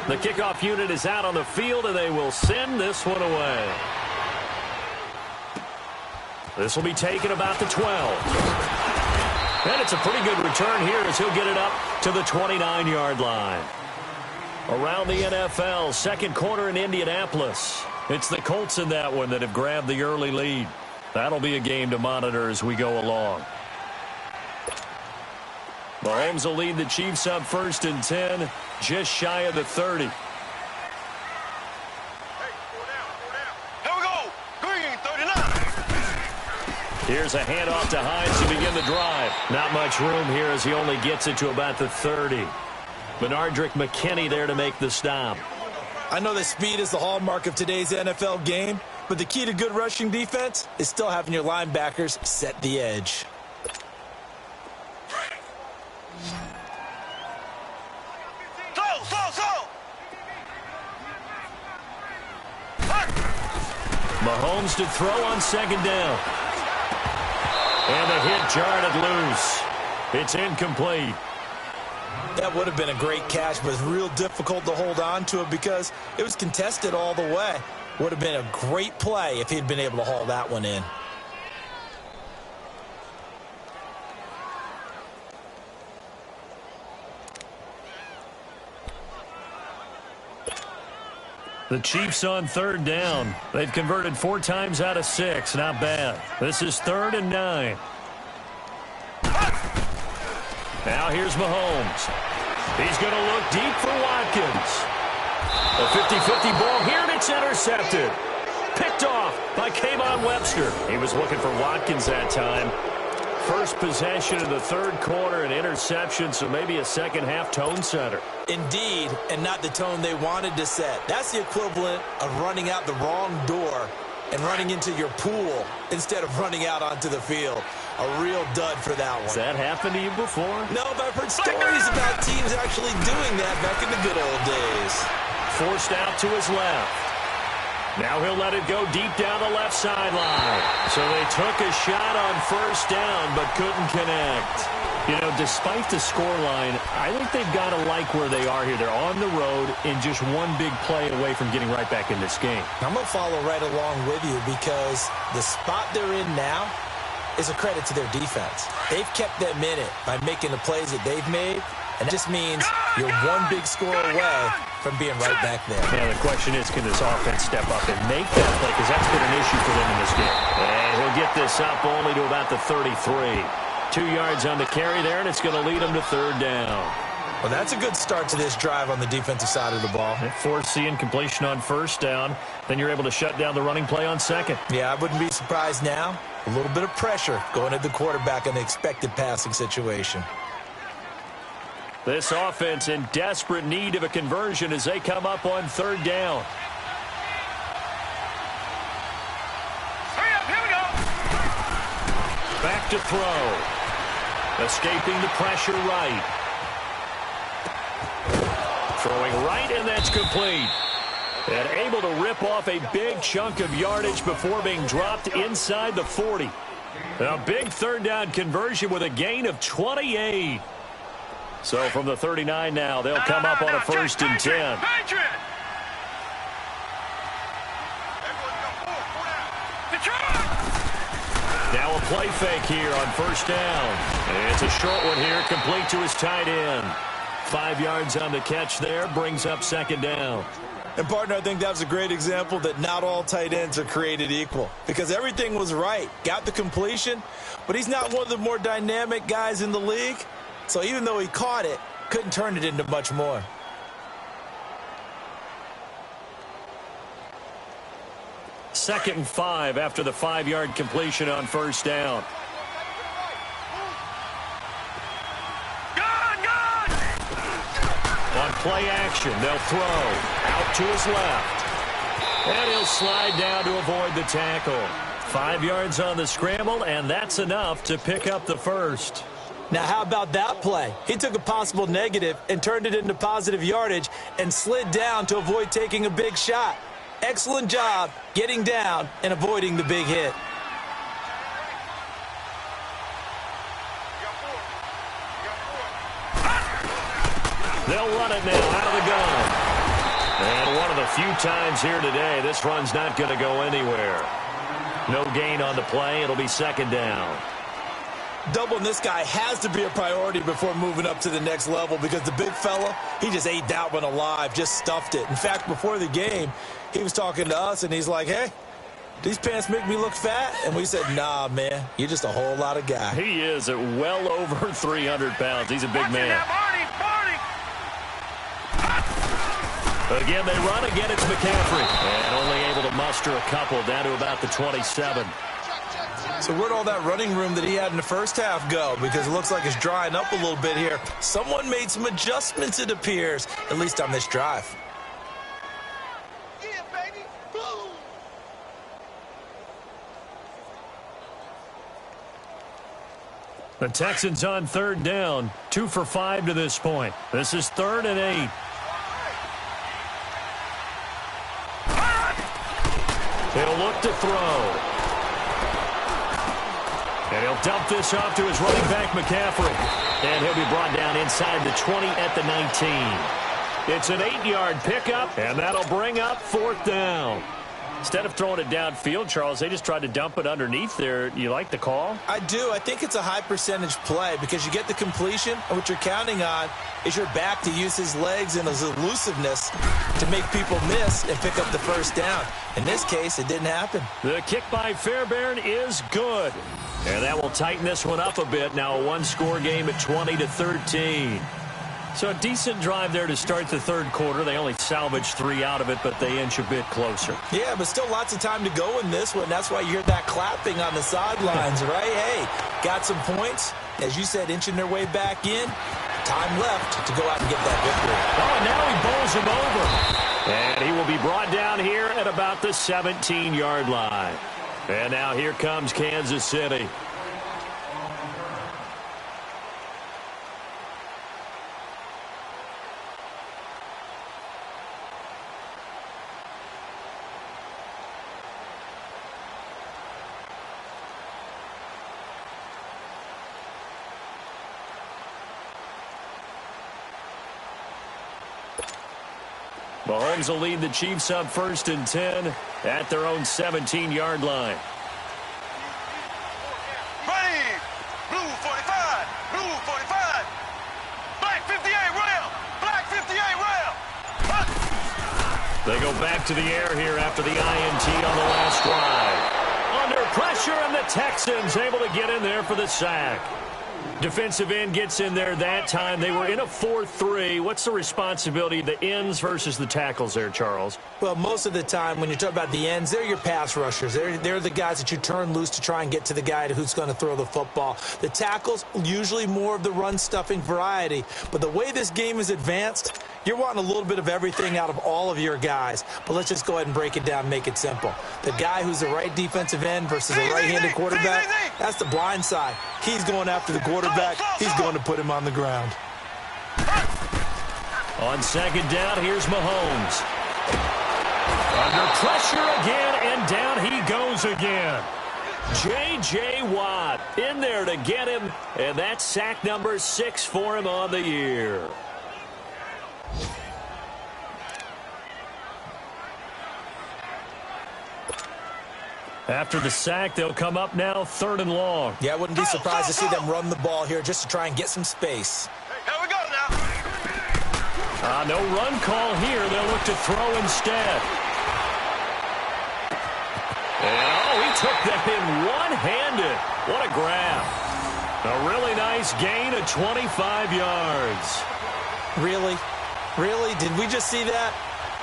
Speaker 4: The kickoff unit is out on the field, and they will send this one away. This will be taken about the 12. And it's a pretty good return here as he'll get it up to the 29-yard line. Around the NFL, second quarter in Indianapolis. It's the Colts in that one that have grabbed the early lead. That'll be a game to monitor as we go along. Mahomes will lead the Chiefs up 1st and 10, just shy of the 30.
Speaker 6: Here we go. Green, 39.
Speaker 4: Here's a handoff to Hines to begin the drive. Not much room here as he only gets it to about the 30. Benardrick McKinney there to make the stop.
Speaker 5: I know that speed is the hallmark of today's NFL game, but the key to good rushing defense is still having your linebackers set the edge.
Speaker 4: Mahomes to throw on 2nd down. And the hit jarred it loose. It's incomplete.
Speaker 5: That would have been a great catch, but it's real difficult to hold on to it because it was contested all the way. Would have been a great play if he'd been able to haul that one in.
Speaker 4: The Chiefs on third down. They've converted 4 times out of 6. Not bad. This is 3rd and 9. Now here's Mahomes. He's going to look deep for Watkins. A 50-50 ball here, and it's intercepted. Picked off by Kayvon Webster. He was looking for Watkins that time. First possession of the 3rd quarter, an interception, so maybe a second-half tone setter.
Speaker 5: Indeed, and not the tone they wanted to set. That's the equivalent of running out the wrong door and running into your pool instead of running out onto the field. A real dud for that one.
Speaker 4: Has that happened to you before?
Speaker 5: No, but I've heard stories about teams actually doing that back in the good old days.
Speaker 4: Forced out to his left. Now he'll let it go deep down the left sideline. So they took a shot on 1st down but couldn't connect. You know, despite the scoreline, I think they've got to like where they are here. They're on the road and just one big play away from getting right back in this game.
Speaker 5: I'm going to follow right along with you because the spot they're in now is a credit to their defense. They've kept them in it by making the plays that they've made, and it just means you're one big score away from being right back there.
Speaker 4: Yeah, the question is, can this offense step up and make that play? Because that's been an issue for them in this game. And he'll get this up only to about the 33. 2 yards on the carry there, and it's going to lead him to 3rd down.
Speaker 5: Well, that's a good start to this drive on the defensive side of the ball.
Speaker 4: Forcing completion on 1st down. Then you're able to shut down the running play on 2nd.
Speaker 5: Yeah, I wouldn't be surprised now. A little bit of pressure going at the quarterback in the expected passing situation.
Speaker 4: This offense in desperate need of a conversion as they come up on 3rd down.
Speaker 6: Hurry up, here we go.
Speaker 4: Back to throw. Escaping the pressure right. Throwing right, and that's complete. And able to rip off a big chunk of yardage before being dropped inside the 40. A big 3rd down conversion with a gain of 28. So from the 39 now, they'll come up on a 1st and 10. Now a play fake here on 1st down. And it's a short one here, complete to his tight end. 5 yards on the catch there, brings up 2nd down.
Speaker 5: And, partner, I think that was a great example that not all tight ends are created equal because everything was right. Got the completion, but he's not one of the more dynamic guys in the league. So even though he caught it, couldn't turn it into much more.
Speaker 4: Second and 5 after the 5-yard completion on 1st down. On play action, they'll throw out to his left. And he'll slide down to avoid the tackle. 5 yards on the scramble, and that's enough to pick up the 1st.
Speaker 5: Now, how about that play? He took a possible negative and turned it into positive yardage and slid down to avoid taking a big shot. Excellent job getting down and avoiding the big hit.
Speaker 4: They'll run it now out of the gun. And one of the few times here today, this run's not going to go anywhere. No gain on the play. It'll be 2nd down.
Speaker 5: Doubling this guy has to be a priority before moving up to the next level because the big fella, he just ate that one alive, just stuffed it. In fact, before the game, he was talking to us, and he's like, hey, these pants make me look fat? And we said, nah, man, you're just a whole lot of guy.
Speaker 4: He is at well over 300 pounds. He's a big man. Again, they run. Again, it's McCaffrey. And only able to muster a couple down to about the 27.
Speaker 5: So where'd all that running room that he had in the first half go? Because it looks like it's drying up a little bit here. Someone made some adjustments, it appears, at least on this drive.
Speaker 6: Yeah, baby. Boom.
Speaker 4: The Texans on 3rd down. 2 for 5 to this point. This is 3rd and 8. He'll look to throw. And he'll dump this off to his running back, McCaffrey. And he'll be brought down inside the 20 at the 19. It's an 8-yard pickup, and that'll bring up 4th down. Instead of throwing it downfield, Charles, they just tried to dump it underneath there. You like the call?
Speaker 5: I do. I think it's a high percentage play because you get the completion, and what you're counting on is your back to use his legs and his elusiveness to make people miss and pick up the first down. In this case, it didn't happen.
Speaker 4: The kick by Fairbairn is good. And that will tighten this one up a bit. Now a one-score game at 20-13. So a decent drive there to start the third quarter. They only salvaged 3 out of it, but they inch a bit closer.
Speaker 5: Yeah, but still lots of time to go in this one. That's why you hear that clapping on the sidelines, right? Hey, got some points. As you said, inching their way back in. Time left to go out and get that victory.
Speaker 4: Oh, and now he bowls him over. And he will be brought down here at about the 17-yard line. And now here comes Kansas City. Mahomes will lead the Chiefs up 1st and 10 at their own 17-yard line.
Speaker 6: Ready. Blue 45. Blue 45. Black 58 rail. Black 58 rail.
Speaker 4: They go back to the air here after the INT on the last drive. Under pressure, and the Texans able to get in there for the sack. Defensive end gets in there that time. They were in a 4-3. What's the responsibility of the ends versus the tackles there, Charles?
Speaker 5: Well, most of the time when you talk about the ends, they're your pass rushers. They're the guys that you turn loose to try and get to the guy who's going to throw the football. The tackles, usually more of the run-stuffing variety. But the way this game is advanced, you're wanting a little bit of everything out of all of your guys. But let's just go ahead and break it down and make it simple. The guy who's the right defensive end versus a right-handed quarterback, that's the blind side. He's going after the quarterback. He's going to put him on the ground.
Speaker 4: On second down, here's Mahomes. Under pressure again, and down he goes again. J.J. Watt in there to get him, and that's sack number 6 for him on the year. After the sack, they'll come up now 3rd and long.
Speaker 5: Yeah, I wouldn't be surprised to see them run the ball here just to try and get some space.
Speaker 6: Here we go now.
Speaker 4: No run call here. They'll look to throw instead. And, he took that in one-handed. What a grab. A really nice gain of 25 yards.
Speaker 5: Really? Really? Did we just see that?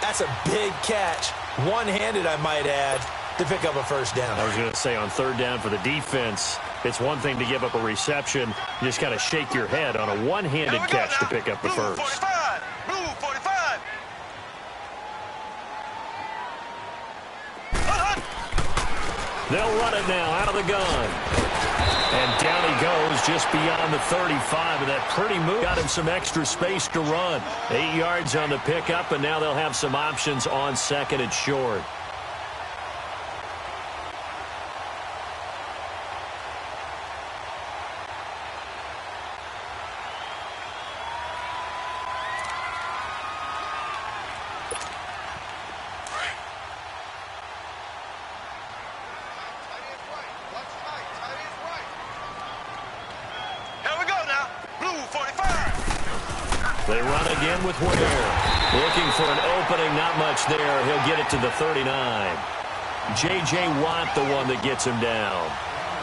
Speaker 5: That's a big catch. One-handed, I might add, to pick up a first down.
Speaker 4: I was going to say on 3rd down for the defense, it's one thing to give up a reception. You just got to shake your head on a one-handed catch to pick up the
Speaker 6: Blue
Speaker 4: first.
Speaker 6: 45. Blue 45.
Speaker 4: They'll run it now out of the gun. And down he goes just beyond the 35. And that pretty move got him some extra space to run. 8 yards on the pickup, and now they'll have some options on 2nd and short. They run again with Ware. Looking for an opening, not much there. He'll get it to the 39. J.J. Watt, the one that gets him down.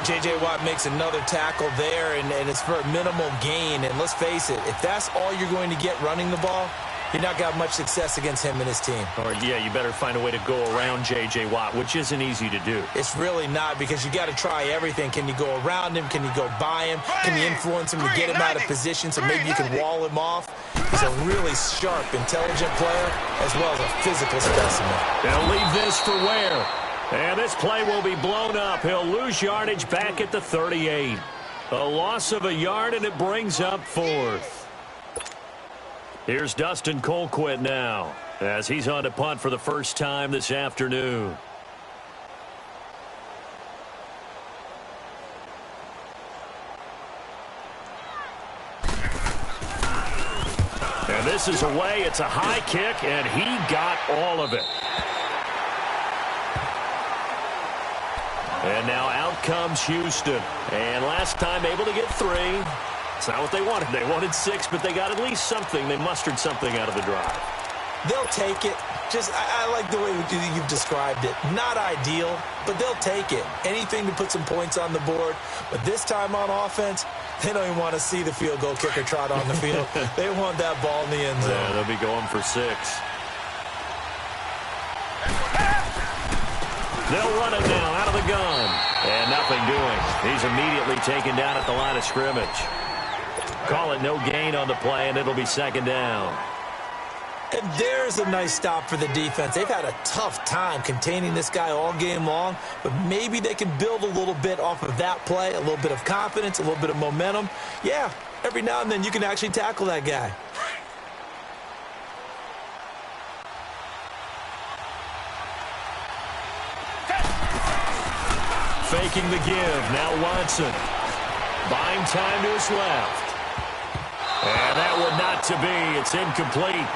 Speaker 5: J.J. Watt makes another tackle there, and it's for a minimal gain. And let's face it, if that's all you're going to get running the ball, you're not got much success against him and his team.
Speaker 4: Or, yeah, you better find a way to go around J.J. Watt, which isn't easy to do.
Speaker 5: It's really not, because you got to try everything. Can you go around him? Can you go by him? Can you influence him to get him out of position so maybe you can wall him off? He's a really sharp, intelligent player, as well as a physical specimen.
Speaker 4: They'll leave this for Ware. And this play will be blown up. He'll lose yardage back at the 38. A loss of a yard, and it brings up 4th. Here's Dustin Colquitt now, as he's on to punt for the first time this afternoon. And this is away. It's a high kick, and he got all of it. And now out comes Houston. And last time able to get 3. It's not what they wanted. They wanted 6, but they got at least something. They mustered something out of the drive.
Speaker 5: They'll take it. I like the way you've described it. Not ideal, but they'll take it. Anything to put some points on the board. But this time on offense, they don't even want to see the field goal kicker trot on the field. They want that ball in the end zone.
Speaker 4: Yeah, they'll be going for 6. They'll run it now out of the gun. And nothing doing. He's immediately taken down at the line of scrimmage. Call it no gain on the play, and it'll be 2nd down.
Speaker 5: And there's a nice stop for the defense. They've had a tough time containing this guy all game long, but maybe they can build a little bit off of that play, a little bit of confidence, a little bit of momentum. Yeah, every now and then you can actually tackle that guy.
Speaker 4: Faking the give. Now Watson. Buying time to his left. And that would not to be. It's incomplete.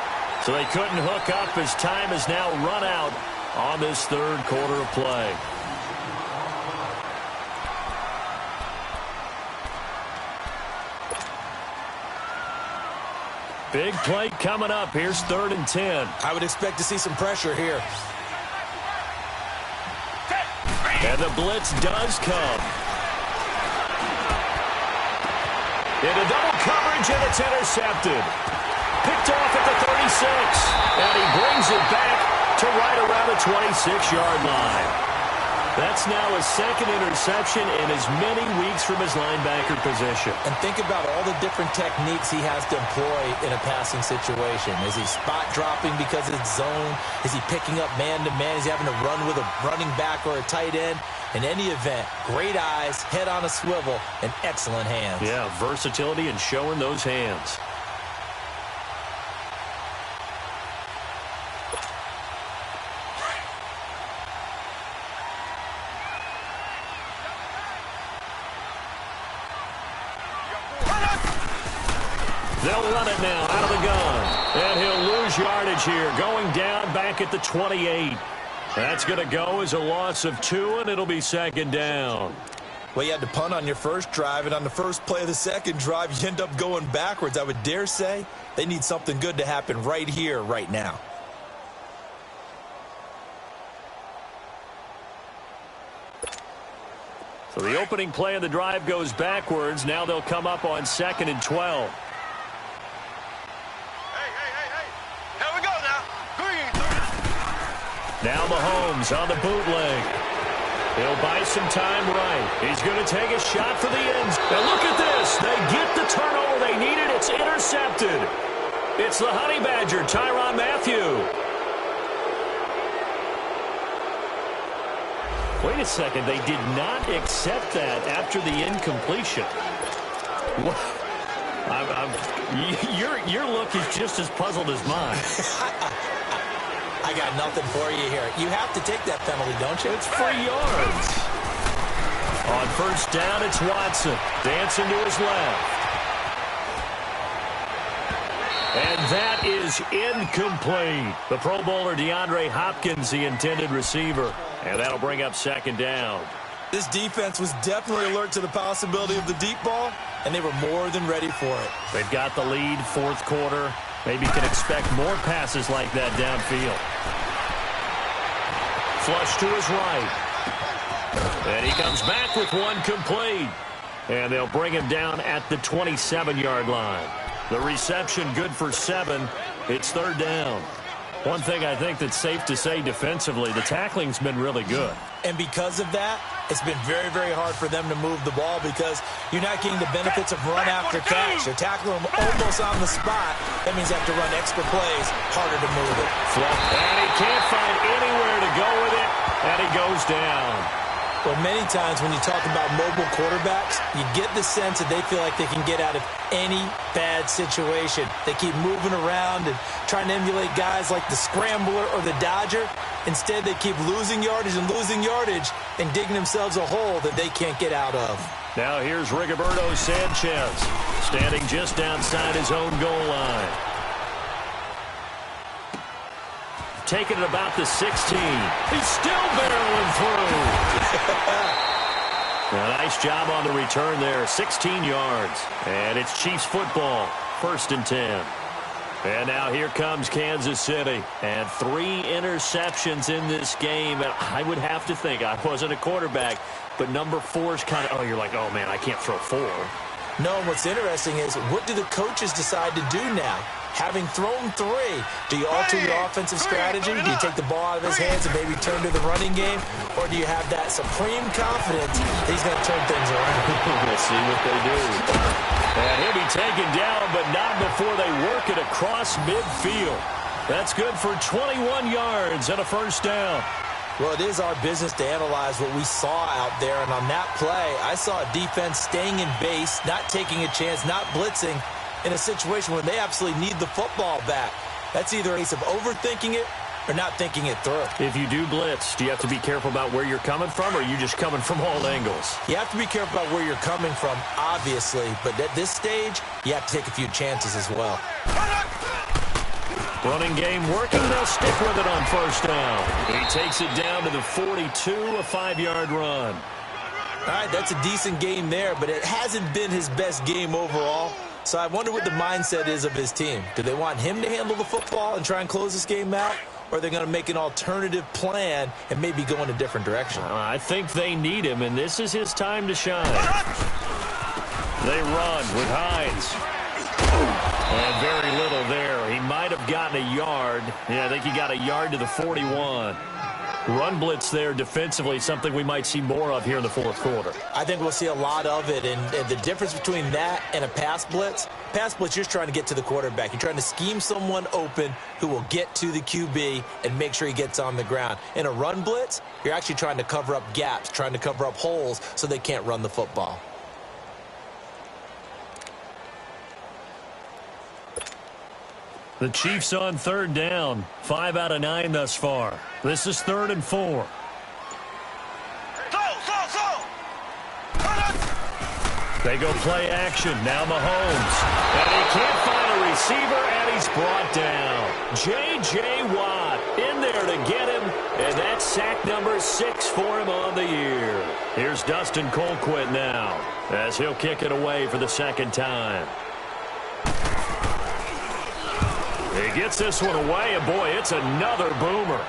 Speaker 4: So they couldn't hook up as time is now run out on this 3rd quarter of play. Big play coming up. Here's 3rd and 10.
Speaker 5: I would expect to see some pressure here.
Speaker 4: And the blitz does come. Into double coverage, and it's intercepted. Picked off at the 36. And he brings it back to right around the 26-yard line. That's now his 2nd interception in as many weeks from his linebacker position.
Speaker 5: And think about all the different techniques he has to employ in a passing situation. Is he spot dropping because it's zone? Is he picking up man-to-man? Is he having to run with a running back or a tight end? In any event, great eyes, head on a swivel, and excellent hands.
Speaker 4: Yeah, versatility and showing those hands. They'll run it now out of the gun. And he'll lose yardage here, going down back at the 28. That's going to go as a loss of 2, and it'll be 2nd down.
Speaker 5: Well, you had to punt on your first drive, and on the first play of the second drive, you end up going backwards. I would dare say they need something good to happen right here, right now.
Speaker 4: So the opening play of the drive goes backwards. Now they'll come up on 2nd and 12. Now Mahomes on the bootleg. He'll buy some time right. He's going to take a shot for the ends. And look at this. They get the turnover they needed. It's intercepted. It's the Honey Badger, Tyrann Mathieu. Wait a second. They did not accept that after the incompletion. Your look is just as puzzled as mine.
Speaker 5: I got nothing for you here. You have to take that penalty, don't you?
Speaker 4: It's 3 yards. On 1st down, it's Watson. Dancing to his left. And that is incomplete. The Pro Bowler DeAndre Hopkins, the intended receiver. And that'll bring up 2nd down.
Speaker 5: This defense was definitely alert to the possibility of the deep ball, and they were more than ready for it.
Speaker 4: They've got the lead, 4th quarter. Maybe can expect more passes like that downfield. Flush to his right. And he comes back with one complete. And they'll bring him down at the 27-yard line. The reception good for 7. It's 3rd down. One thing I think that's safe to say defensively, the tackling's been really good.
Speaker 5: And because of that, it's been very, very hard for them to move the ball because you're not getting the benefits of run after catch. They're tackling them almost on the spot. That means they have to run extra plays, harder to move it.
Speaker 4: And he can't find anywhere to go with it, and he goes down.
Speaker 5: Well, many times when you talk about mobile quarterbacks, you get the sense that they feel like they can get out of any bad situation. They keep moving around and trying to emulate guys like the Scrambler or the Dodger. Instead, they keep losing yardage and digging themselves a hole that they can't get out of.
Speaker 4: Now here's Rigoberto Sanchez, standing just outside his own goal line. Taking it about the 16. He's still barreling through. A nice job on the return there. 16 yards. And it's Chiefs football. 1st and 10. And now here comes Kansas City. And 3 interceptions in this game. And I would have to think, I wasn't a quarterback, but number 4 is kind of, you're like, oh, man, I can't throw 4.
Speaker 5: No, and what's interesting is, what do the coaches decide to do now? Having thrown 3, do you alter your offensive strategy? Do you take the ball out of his hands and maybe turn to the running game? Or do you have that supreme confidence that he's going to turn things around?
Speaker 4: We'll see what they do. And he'll be taken down, but not before they work it across midfield. That's good for 21 yards and a 1st down.
Speaker 5: Well, it is our business to analyze what we saw out there. And on that play, I saw a defense staying in base, not taking a chance, not blitzing, in a situation where they absolutely need the football back. That's either a case of overthinking it or not thinking it through.
Speaker 4: If you do blitz, do you have to be careful about where you're coming from, or are you just coming from all angles?
Speaker 5: You have to be careful about where you're coming from, obviously. But at this stage, you have to take a few chances as well.
Speaker 4: Running game working. They'll stick with it on 1st down. He takes it down to the 42, a 5-yard run.
Speaker 5: All right, that's a decent game there, but it hasn't been his best game overall. So I wonder what the mindset is of his team. Do they want him to handle the football and try and close this game out? Or are they going to make an alternative plan and maybe go in a different direction?
Speaker 4: I think they need him, and this is his time to shine. They run with Hines. And very little there. He might have gotten a yard. Yeah, I think he got a yard to the 41. Run blitz there defensively, something we might see more of here in the 4th quarter.
Speaker 5: I think we'll see a lot of it, and the difference between that and a pass blitz, you're just trying to get to the quarterback. You're trying to scheme someone open who will get to the QB and make sure he gets on the ground. In a run blitz, you're actually trying to cover up gaps, trying to cover up holes so they can't run the football.
Speaker 4: The Chiefs on 3rd down. 5 out of 9 thus far. This is 3rd and 4. They go play action. Now Mahomes. And he can't find a receiver, and he's brought down. J.J. Watt in there to get him, and that's sack number 6 for him on the year. Here's Dustin Colquitt now, as he'll kick it away for the 2nd time. He gets this one away, and boy, it's another boomer.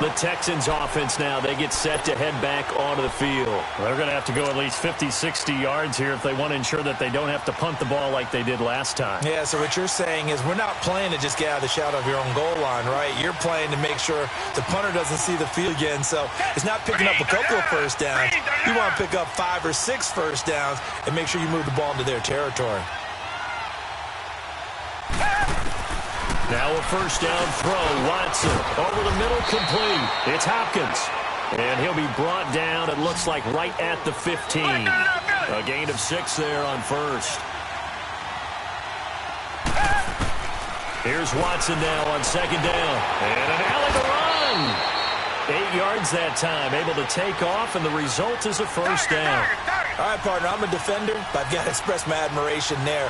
Speaker 4: The Texans offense now, they get set to head back onto the field. They're going to have to go at least 50, 60 yards here if they want to ensure that they don't have to punt the ball like they did last time.
Speaker 5: Yeah, so what you're saying is we're not playing to just get out of the shadow of your own goal line, right? You're playing to make sure the punter doesn't see the field again. So it's not picking up a couple of 1st downs. You want to pick up 5 or 6 1st downs and make sure you move the ball into their territory.
Speaker 4: Now a 1st down throw. Watson over the middle, complete. It's Hopkins. And he'll be brought down, it looks like, right at the 15. A gain of 6 there on 1st. Here's Watson now on 2nd down. And an alley to run. 8 yards that time, able to take off, and the result is a 1st down.
Speaker 5: All right, partner, I'm a defender, but I've got to express my admiration there.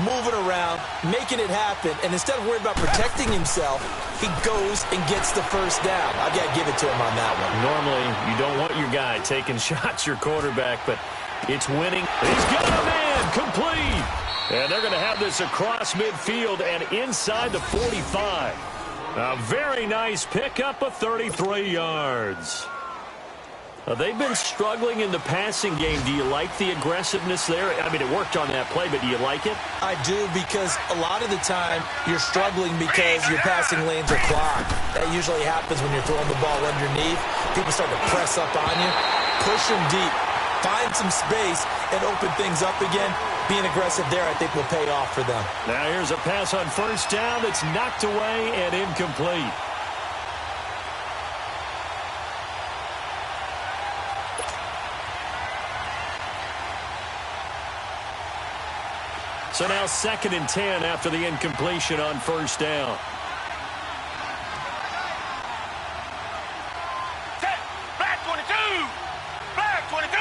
Speaker 5: Moving around, making it happen, and instead of worrying about protecting himself, he goes and gets the 1st down. I've got to give it to him on that one.
Speaker 4: Normally, you don't want your guy taking shots, your quarterback, but it's winning. He's got a man, complete. And they're going to have this across midfield and inside the 45. A very nice pickup of 33 yards. They've been struggling in the passing game. Do you like the aggressiveness there? I mean, it worked on that play, but do you like it?
Speaker 5: I do, because a lot of the time you're struggling because your passing lanes are clogged. That usually happens when you're throwing the ball underneath. People start to press up on you. Push them deep. Find some space and open things up again. Being aggressive there, I think, will pay off for them.
Speaker 4: Now here's a pass on 1st down that's knocked away and incomplete. So now 2nd and 10 after the incompletion on 1st down.
Speaker 6: Set. Black 22. Black 22.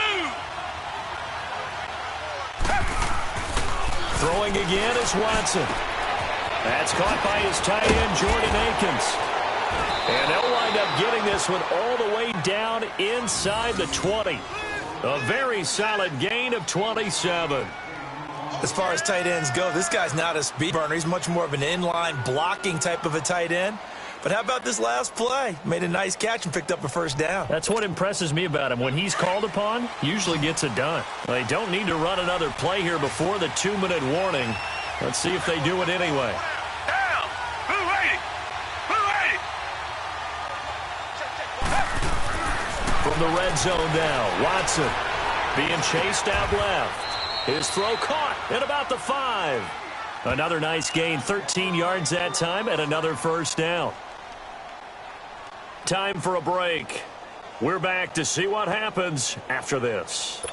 Speaker 4: Throwing again is Watson. That's caught by his tight end, Jordan Akins. And they'll wind up getting this one all the way down inside the 20. A very solid gain of 27.
Speaker 5: As far as tight ends go, this guy's not a speed burner. He's much more of an inline blocking type of a tight end. But how about this last play? Made a nice catch and picked up a first down.
Speaker 4: That's what impresses me about him. When he's called upon, usually gets it done. They don't need to run another play here before the 2-minute warning. Let's see if they do it anyway.
Speaker 6: Down. Blue 80. Blue 80.
Speaker 4: From the red zone now, Watson being chased out left. His throw caught at about the 5. Another nice gain, 13 yards that time, and another first down. Time for a break. We're back to see what happens after this.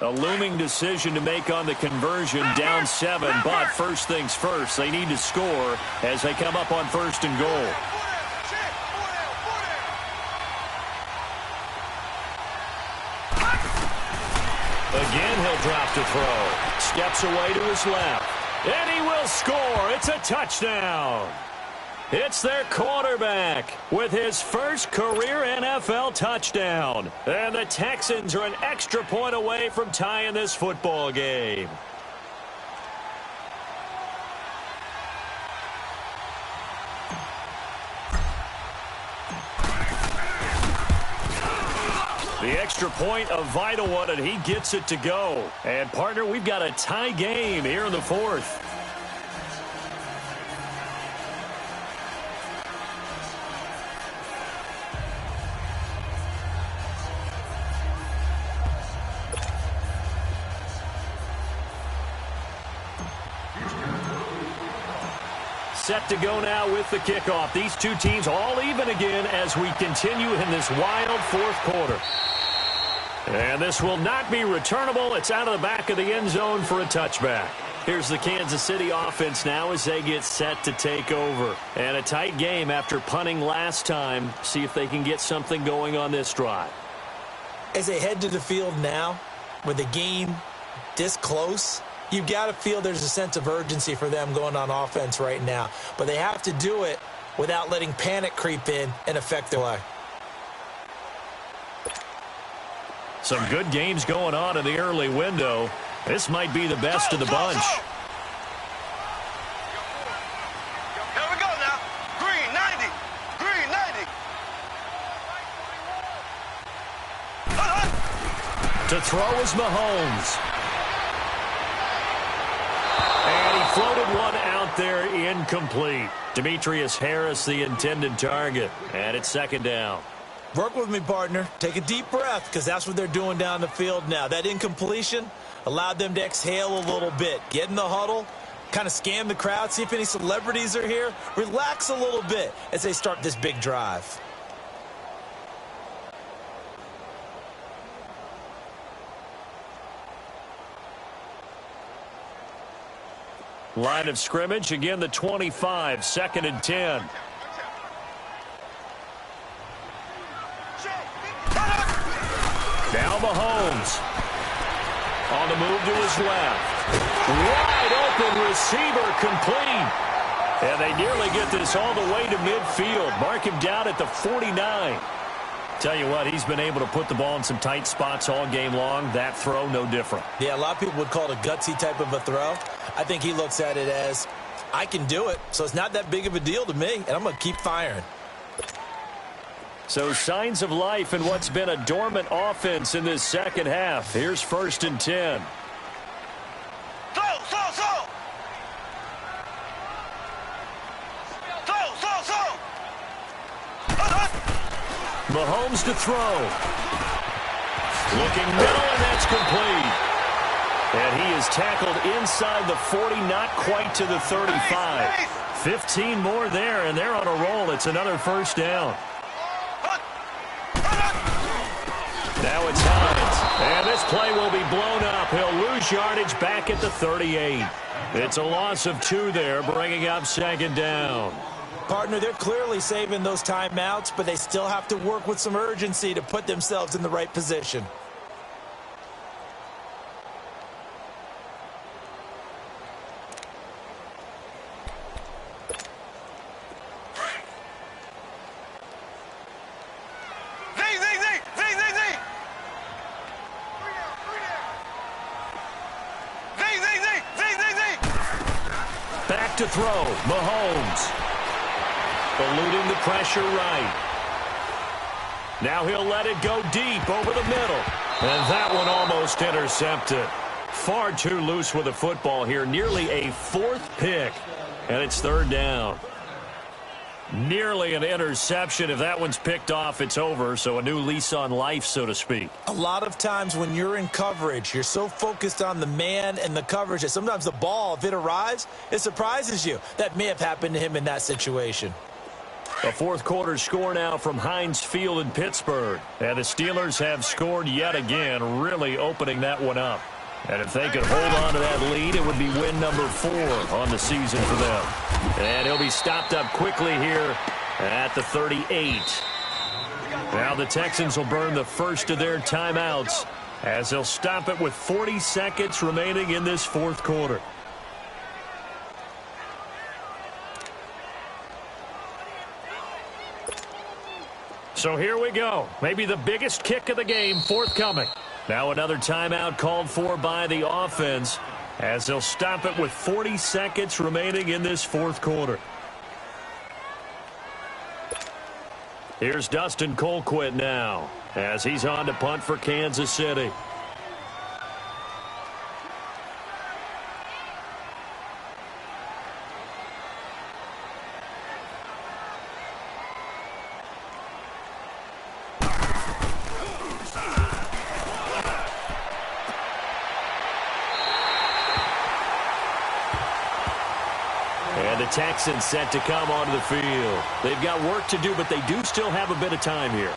Speaker 4: A looming decision to make on the conversion, down 7, but first things first, they need to score as they come up on 1st and goal. Again, he'll drop to throw. Steps away to his left. And he will score. It's a touchdown. It's their quarterback with his first career NFL touchdown. And the Texans are an extra point away from tying this football game. The extra point, a vital one, and he gets it to go. And, partner, we've got a tie game here in the 4th. Set to go now with the kickoff. These two teams all even again as we continue in this wild 4th quarter. And this will not be returnable. It's out of the back of the end zone for a touchback. Here's the Kansas City offense now as they get set to take over. And a tight game after punting last time. See if they can get something going on this drive.
Speaker 5: As they head to the field now, with the game this close, you've got to feel there's a sense of urgency for them going on offense right now. But they have to do it without letting panic creep in and affect their play.
Speaker 4: Some good games going on in the early window. This might be the best of the bunch.
Speaker 6: Here we go now. Green 90. Green 90.
Speaker 4: To throw is Mahomes. And he floated one out there incomplete. Demetrius Harris, the intended target. And it's 2nd down.
Speaker 5: Work with me, partner. Take a deep breath, because that's what they're doing down the field now. That incompletion allowed them to exhale a little bit. Get in the huddle, kind of scan the crowd, see if any celebrities are here. Relax a little bit as they start this big drive.
Speaker 4: Line of scrimmage, again the 25, 2nd and 10. Now Mahomes. On the move to his left. Wide open receiver complete. And they nearly get this all the way to midfield. Mark him down at the 49. Tell you what, he's been able to put the ball in some tight spots all game long. That throw, no different.
Speaker 5: Yeah, a lot of people would call it a gutsy type of a throw. I think he looks at it as, I can do it, so it's not that big of a deal to me, and I'm going to keep firing.
Speaker 4: So signs of life in what's been a dormant offense in this second half. Here's 1st and 10.
Speaker 6: Slow.
Speaker 4: Mahomes to throw. Looking middle, and that's complete. And he is tackled inside the 40, not quite to the 35. 15 more there, and they're on a roll. It's another first down. Now it's Hines. And this play will be blown up. He'll lose yardage back at the 38. It's a loss of 2 there, bringing up 2nd down.
Speaker 5: Partner, they're clearly saving those timeouts, but they still have to work with some urgency to put themselves in the right position.
Speaker 4: to throw. Mahomes. Eluding the pressure right. Now he'll let it go deep over the middle. And that one almost intercepted. Far too loose with the football here. Nearly a fourth pick. And it's third down. Nearly an interception. If that one's picked off, it's over. So a new lease on life, so to speak.
Speaker 5: A lot of times when you're in coverage, you're so focused on the man and the coverage that sometimes the ball, if it arrives, it surprises you. That may have happened to him in that situation.
Speaker 4: A fourth quarter score now from Heinz Field in Pittsburgh. And the Steelers have scored yet again, really opening that one up. And if they could hold on to that lead, it would be win number 4 on the season for them. And he'll be stopped up quickly here at the 38. Now the Texans will burn the first of their timeouts as they'll stop it with 40 seconds remaining in this fourth quarter. So here we go. Maybe the biggest kick of the game forthcoming. Now another timeout called for by the offense as they'll stop it with 40 seconds remaining in this fourth quarter. Here's Dustin Colquitt now as he's on to punt for Kansas City. Texans set to come onto the field. They've got work to do, but they do still have a bit of time here.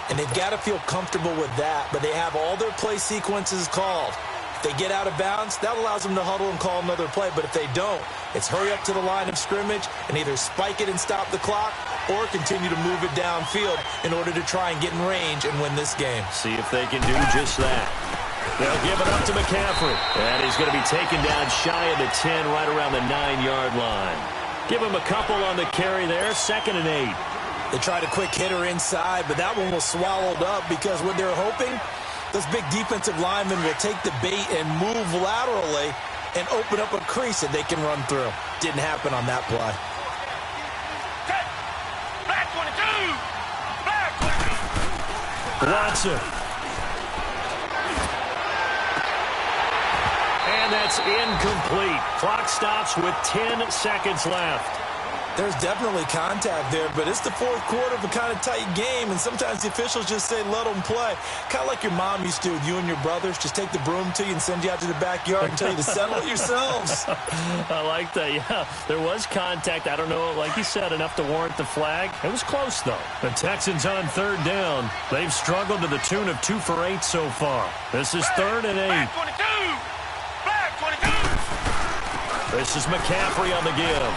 Speaker 5: And they've got to feel comfortable with that, but they have all their play sequences called. If they get out of bounds, that allows them to huddle and call another play, but if they don't, it's hurry up to the line of scrimmage and either spike it and stop the clock or continue to move it downfield in order to try and get in range and win this game.
Speaker 4: See if they can do just that. They'll give it up to McCaffrey. And he's going to be taken down shy of the 10, right around the 9-yard line. Give him a couple on the carry there, 2nd and 8.
Speaker 5: They tried a quick hitter inside, but that one was swallowed up because what they're hoping, those big defensive linemen will take the bait and move laterally and open up a crease that they can run through. Didn't happen on that play.
Speaker 6: Black 22! Black 22!
Speaker 4: Watson. And that's incomplete. Clock stops with 10 seconds left.
Speaker 5: There's definitely contact there, but it's the fourth quarter of a kind of tight game, and sometimes the officials just say, let them play. Kind of like your mom used to with you and your brothers. Just take the broom to you and send you out to the backyard and tell you to settle it yourselves.
Speaker 4: I like that, yeah. There was contact. I don't know, like you said, enough to warrant the flag. It was close, though. The Texans on third down. They've struggled to the tune of 2 for 8 so far. This is 3rd and 8.
Speaker 6: Black 22! Black 22!
Speaker 4: This is McCaffrey on the give.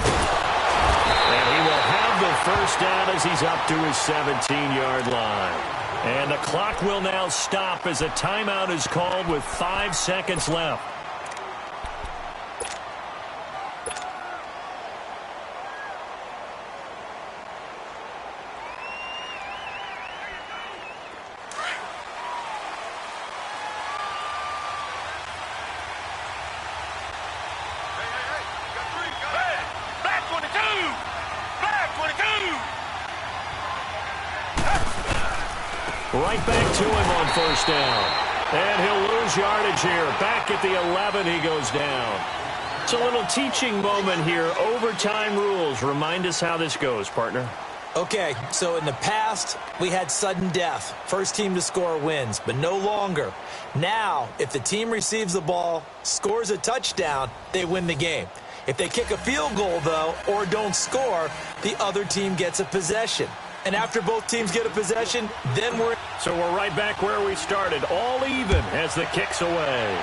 Speaker 4: And he will have the first down as he's up to his 17-yard line. And the clock will now stop as a timeout is called with 5 seconds left. Right back to him on first down. And he'll lose yardage here. Back at the 11, he goes down. It's a little teaching moment here. Overtime rules. Remind us how this goes, partner.
Speaker 5: Okay, so in the past, we had sudden death. First team to score wins, but no longer. Now, if the team receives the ball, scores a touchdown, they win the game. If they kick a field goal, though, or don't score, the other team gets a possession. And after both teams get a possession, then we're...
Speaker 4: So we're right back where we started, all even as the kick's away.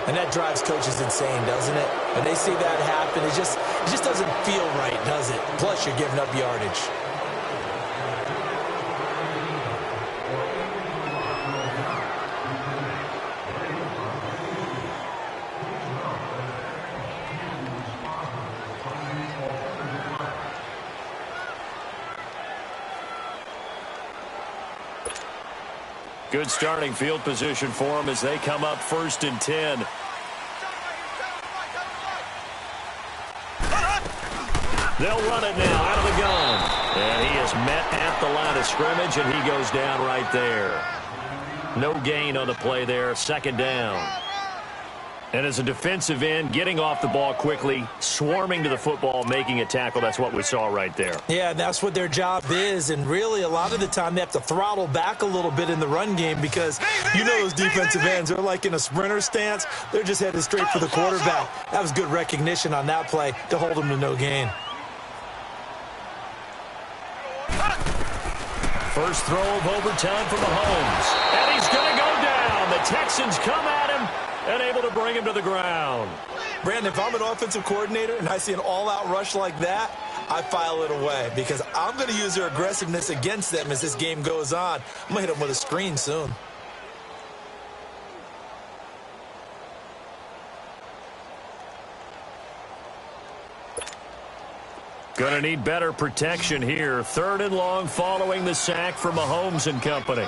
Speaker 5: And that drives coaches insane, doesn't it? When they see that happen, it just doesn't feel right, does it? Plus, you're giving up yardage.
Speaker 4: Good starting field position for them as they come up 1st and 10. They'll run it now out of the gun. And he is met at the line of scrimmage, and he goes down right there. No gain on the play there, second down. And as a defensive end, getting off the ball quickly, swarming to the football, making a tackle, that's what we saw right there.
Speaker 5: Yeah, that's what their job is, and really a lot of the time they have to throttle back a little bit in the run game because you know those defensive ends are like in a sprinter stance. They're just headed straight for the quarterback. That was good recognition on that play to hold them to no gain.
Speaker 4: First throw of overtime for Mahomes. And he's going to go down. The Texans come at him and able to bring him to the ground.
Speaker 5: Brandon, if I'm an offensive coordinator and I see an all-out rush like that, I file it away because I'm going to use their aggressiveness against them as this game goes on. I'm going to hit them with a screen soon.
Speaker 4: Going to need better protection here. Third and long following the sack for Mahomes and company.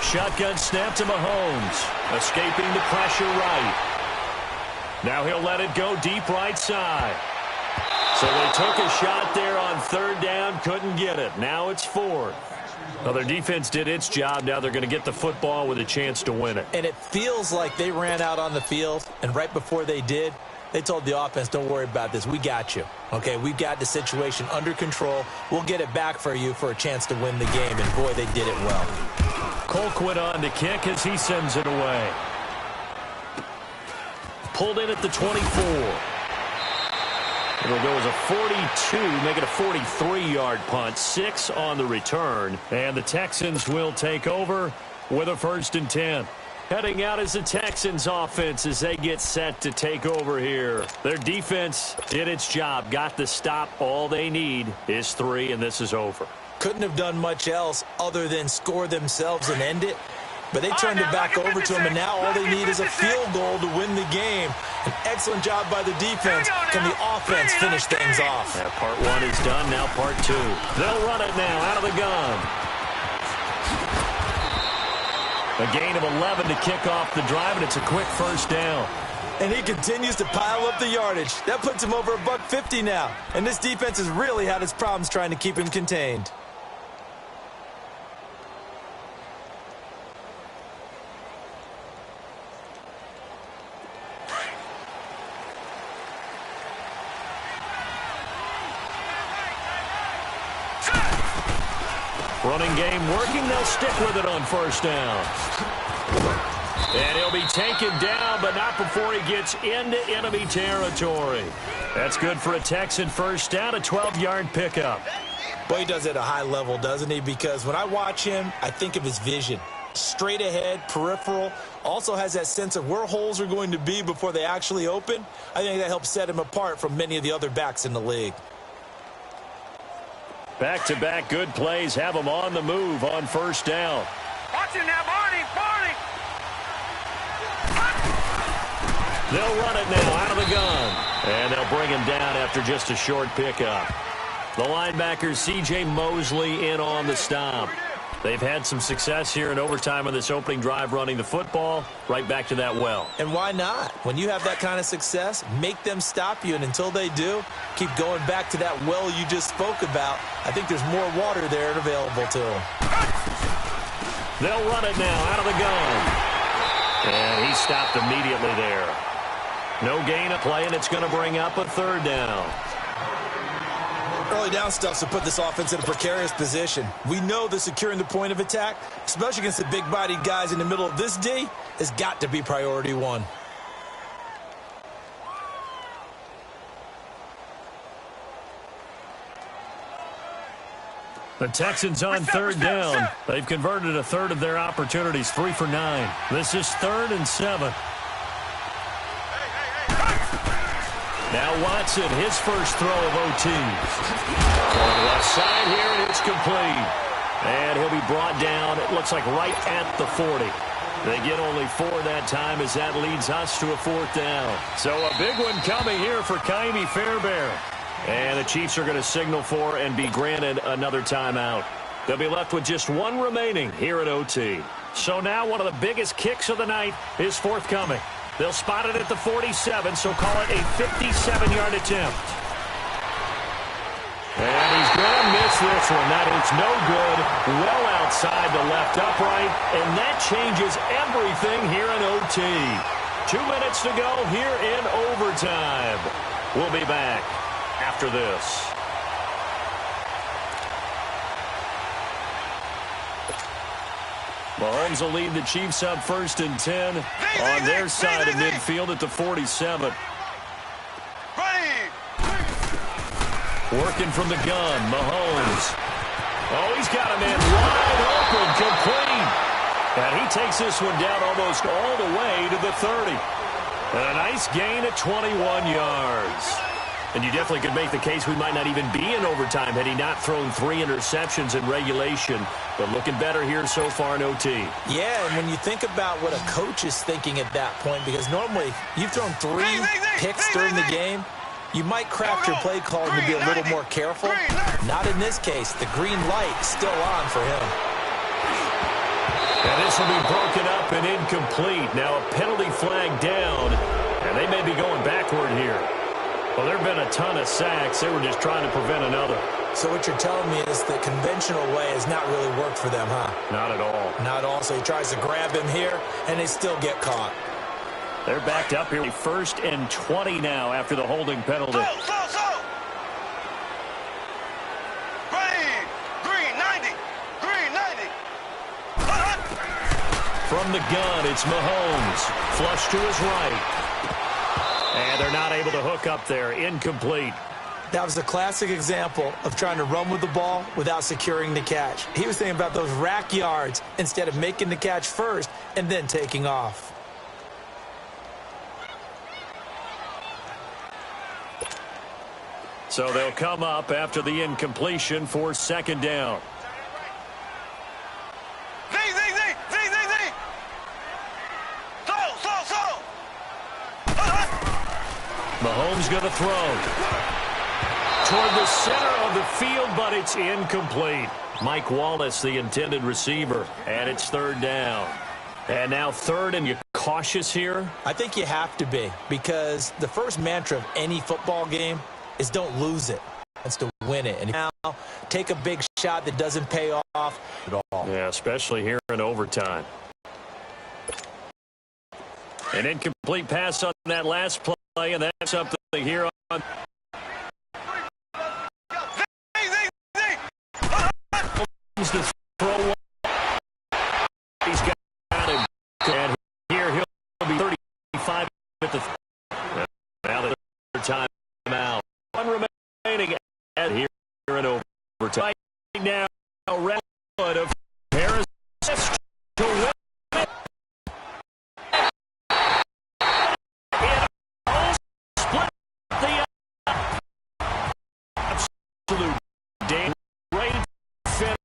Speaker 4: Shotgun snap to Mahomes. Escaping the pressure right. Now he'll let it go deep right side. So they took a shot there on third down. Couldn't get it. Now it's fourth. Well, their defense did its job. Now they're going to get the football with a chance to win it.
Speaker 5: And it feels like they ran out on the field, and right before they did, they told the offense, don't worry about this. We got you. Okay, we've got the situation under control. We'll get it back for you for a chance to win the game. And, boy, they did it well.
Speaker 4: Colquitt on to kick as he sends it away. Pulled in at the 24. It'll go as a 42, make it a 43-yard punt. 6 on the return. And the Texans will take over with a 1st and 10. Heading out is the Texans offense as they get set to take over here. Their defense did its job, got the stop. All they need is 3, and this is over.
Speaker 5: Couldn't have done much else other than score themselves and end it. But they turned it back over to them, and now all they need is a field goal to win the game. An excellent job by the defense. Can the offense finish things off?
Speaker 4: Yeah, part 1 is done, now part 2. They'll run it now out of the gun. A gain of 11 to kick off the drive, and it's a quick first down.
Speaker 5: And he continues to pile up the yardage. That puts him over $150 now. And this defense has really had its problems trying to keep him contained.
Speaker 4: Running game working. They'll stick with it on first down. And he'll be taken down, but not before he gets into enemy territory. That's good for a Texan first down, a 12-yard pickup.
Speaker 5: Boy, he does it at a high level, doesn't he? Because when I watch him, I think of his vision. Straight ahead, peripheral. Also has that sense of where holes are going to be before they actually open. I think that helps set him apart from many of the other backs in the league.
Speaker 4: Back-to-back good plays have him on the move on first down.
Speaker 6: Watch him now, Barney.
Speaker 4: They'll run it now out of the gun. And they'll bring him down after just a short pickup. The linebacker, C.J. Mosley, in on the stop. They've had some success here in overtime on this opening drive running the football. Right back to that well.
Speaker 5: And why not? When you have that kind of success, make them stop you. And until they do, keep going back to that well you just spoke about. I think there's more water there available to them.
Speaker 4: They'll run it now out of the gun. And he stopped immediately there. No gain of play, and it's going to bring up a third down.
Speaker 5: Early down stuff to put this offense in a precarious position. We know that securing the point of attack, especially against the big-bodied guys in the middle of this D, has got to be priority 1.
Speaker 4: The Texans on third down. They've converted a third of their opportunities, 3 for 9. This is 3rd and 7. Now Watson, his first throw of OT. On the left side here, and it's complete. And he'll be brought down, it looks like right at the 40. They get only 4 that time as that leads us to a 4th down. So a big one coming here for Kaimi Fairbairn. And the Chiefs are going to signal for and be granted another timeout. They'll be left with just 1 remaining here at OT. So now one of the biggest kicks of the night is forthcoming. They'll spot it at the 47, so call it a 57-yard attempt. And he's going to miss this one. That is no good. Well outside the left upright, and that changes everything here in OT. 2 minutes to go here in overtime. We'll be back after this. Mahomes will lead the Chiefs up 1st and 10 on their side of midfield at the 47. Working from the gun, Mahomes. Oh, he's got a man wide open, complete. And he takes this one down almost all the way to the 30. And a nice gain at 21 yards. And you definitely could make the case we might not even be in overtime had he not thrown 3 interceptions in regulation. But looking better here so far in OT.
Speaker 5: Yeah, and when you think about what a coach is thinking at that point, because normally you've thrown 3 picks during the game, you might craft your play call to be a little more careful. Not in this case. The green light is still on for him.
Speaker 4: And this will be broken up and incomplete. Now a penalty flag down, and they may be going backward here. Well, there have been a ton of sacks. They were just trying to prevent another.
Speaker 5: So what you're telling me is the conventional way has not really worked for them, huh?
Speaker 4: Not at all.
Speaker 5: Not at all. So he tries to grab him here, and they still get caught.
Speaker 4: They're backed up here. 1st and 20 now after the holding penalty.
Speaker 6: Green 90. Green 90.
Speaker 4: From the gun, it's Mahomes. Flush to his right. And they're not able to hook up there. Incomplete.
Speaker 5: That was a classic example of trying to run with the ball without securing the catch. He was thinking about those rack yards instead of making the catch first and then taking off.
Speaker 4: So they'll come up after the incompletion for 2nd down. Mahomes going to throw toward the center of the field, but it's incomplete. Mike Wallace, the intended receiver, and it's 3rd down. And now 3rd, and you're cautious here?
Speaker 5: I think you have to be, because the first mantra of any football game is don't lose it. It's to win it. And now take a big shot that doesn't pay off at all.
Speaker 4: Yeah, especially here in overtime. An incomplete pass on that last play, and that's something here on. To throw one. He's got him. And here he'll be 35 at the. Now the 3rd time out. 1 remaining at here in overtime. Now, Redwood of Harris to win. Split the absolute game. Great field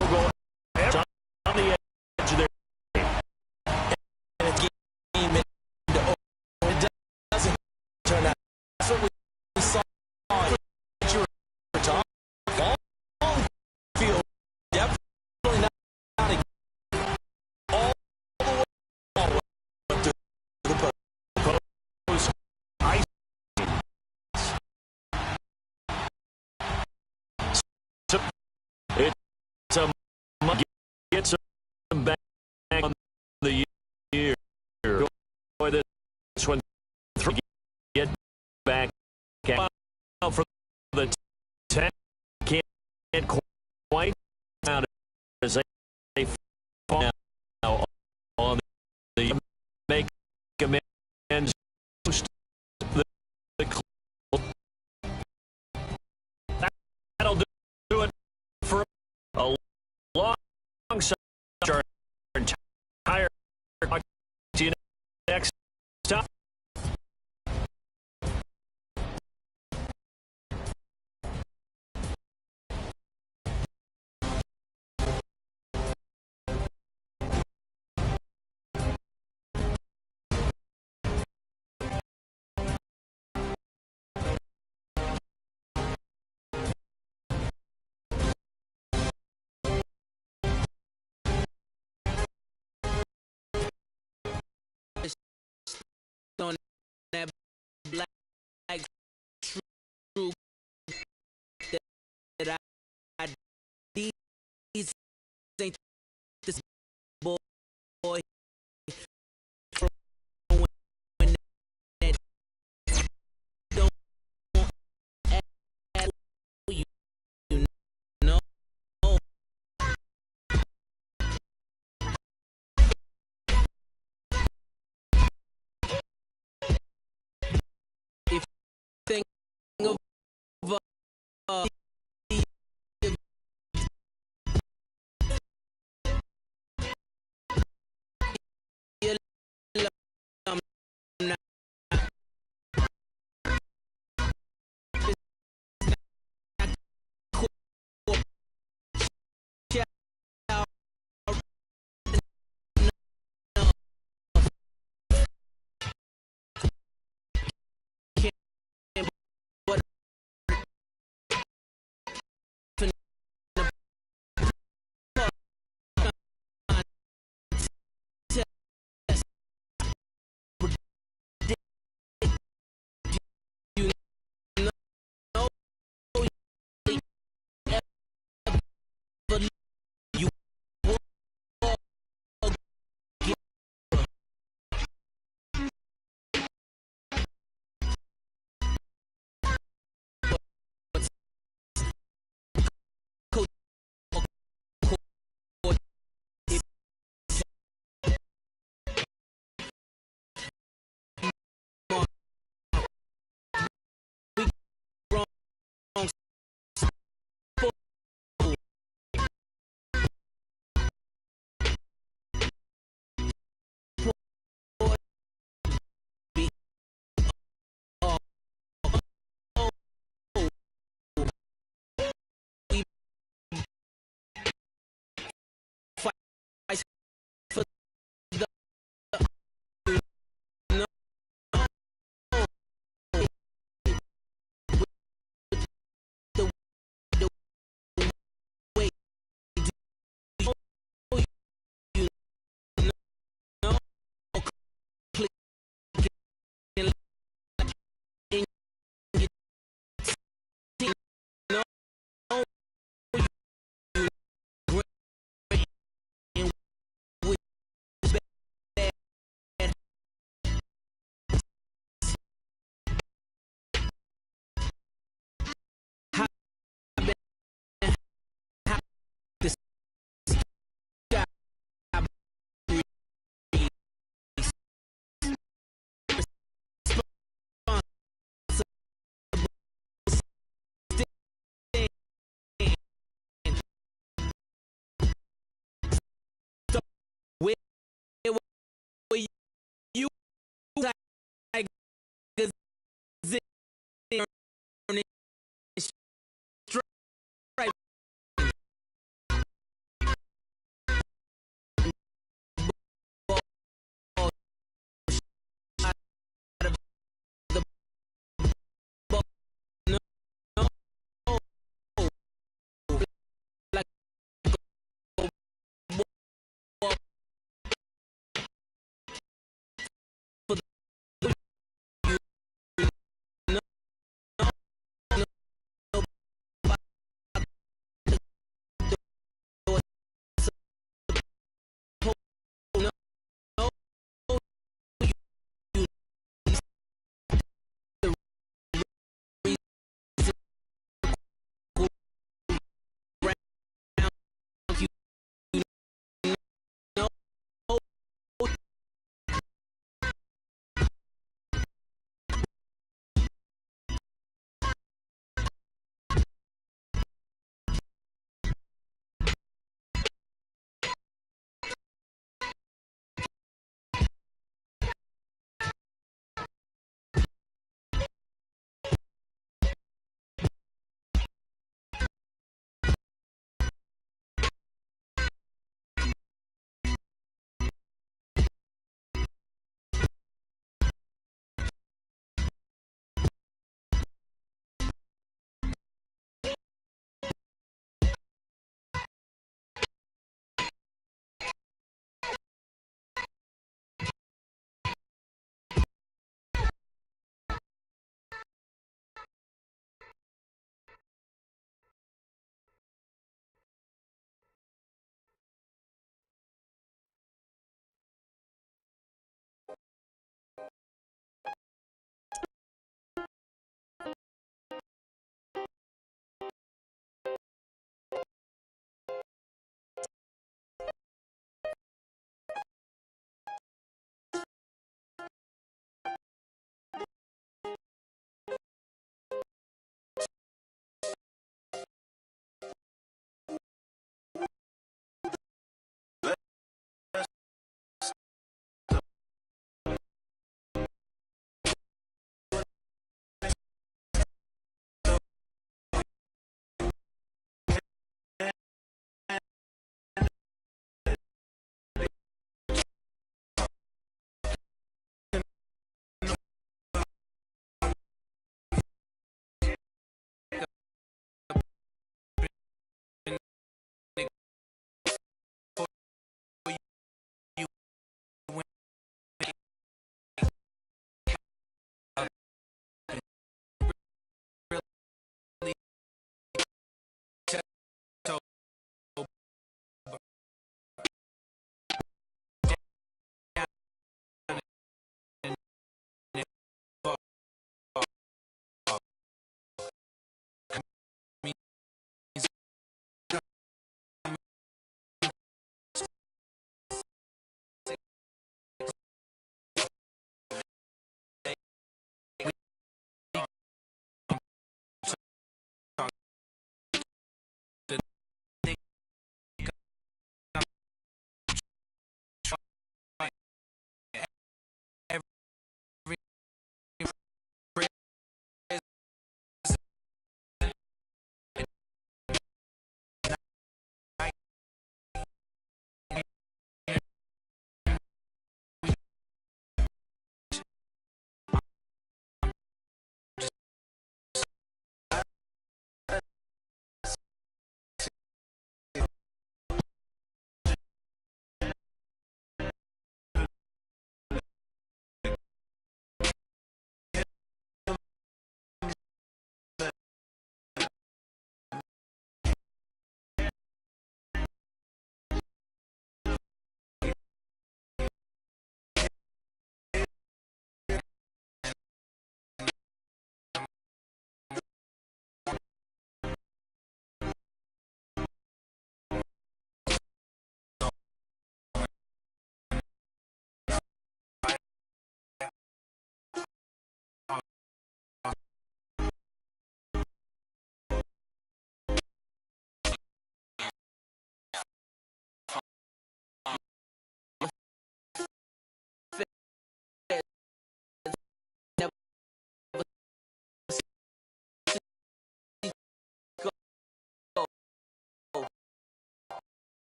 Speaker 4: goal on the edge of their game.
Speaker 5: And it's game into it doesn't turn out. That's what we saw. Field definitely not all the way to the
Speaker 4: Post ice. It's a gets them back on the year. Boy, this one 3 get back out for the 10 can't quite out as they fall now on the make amends the that'll do it for a long our entire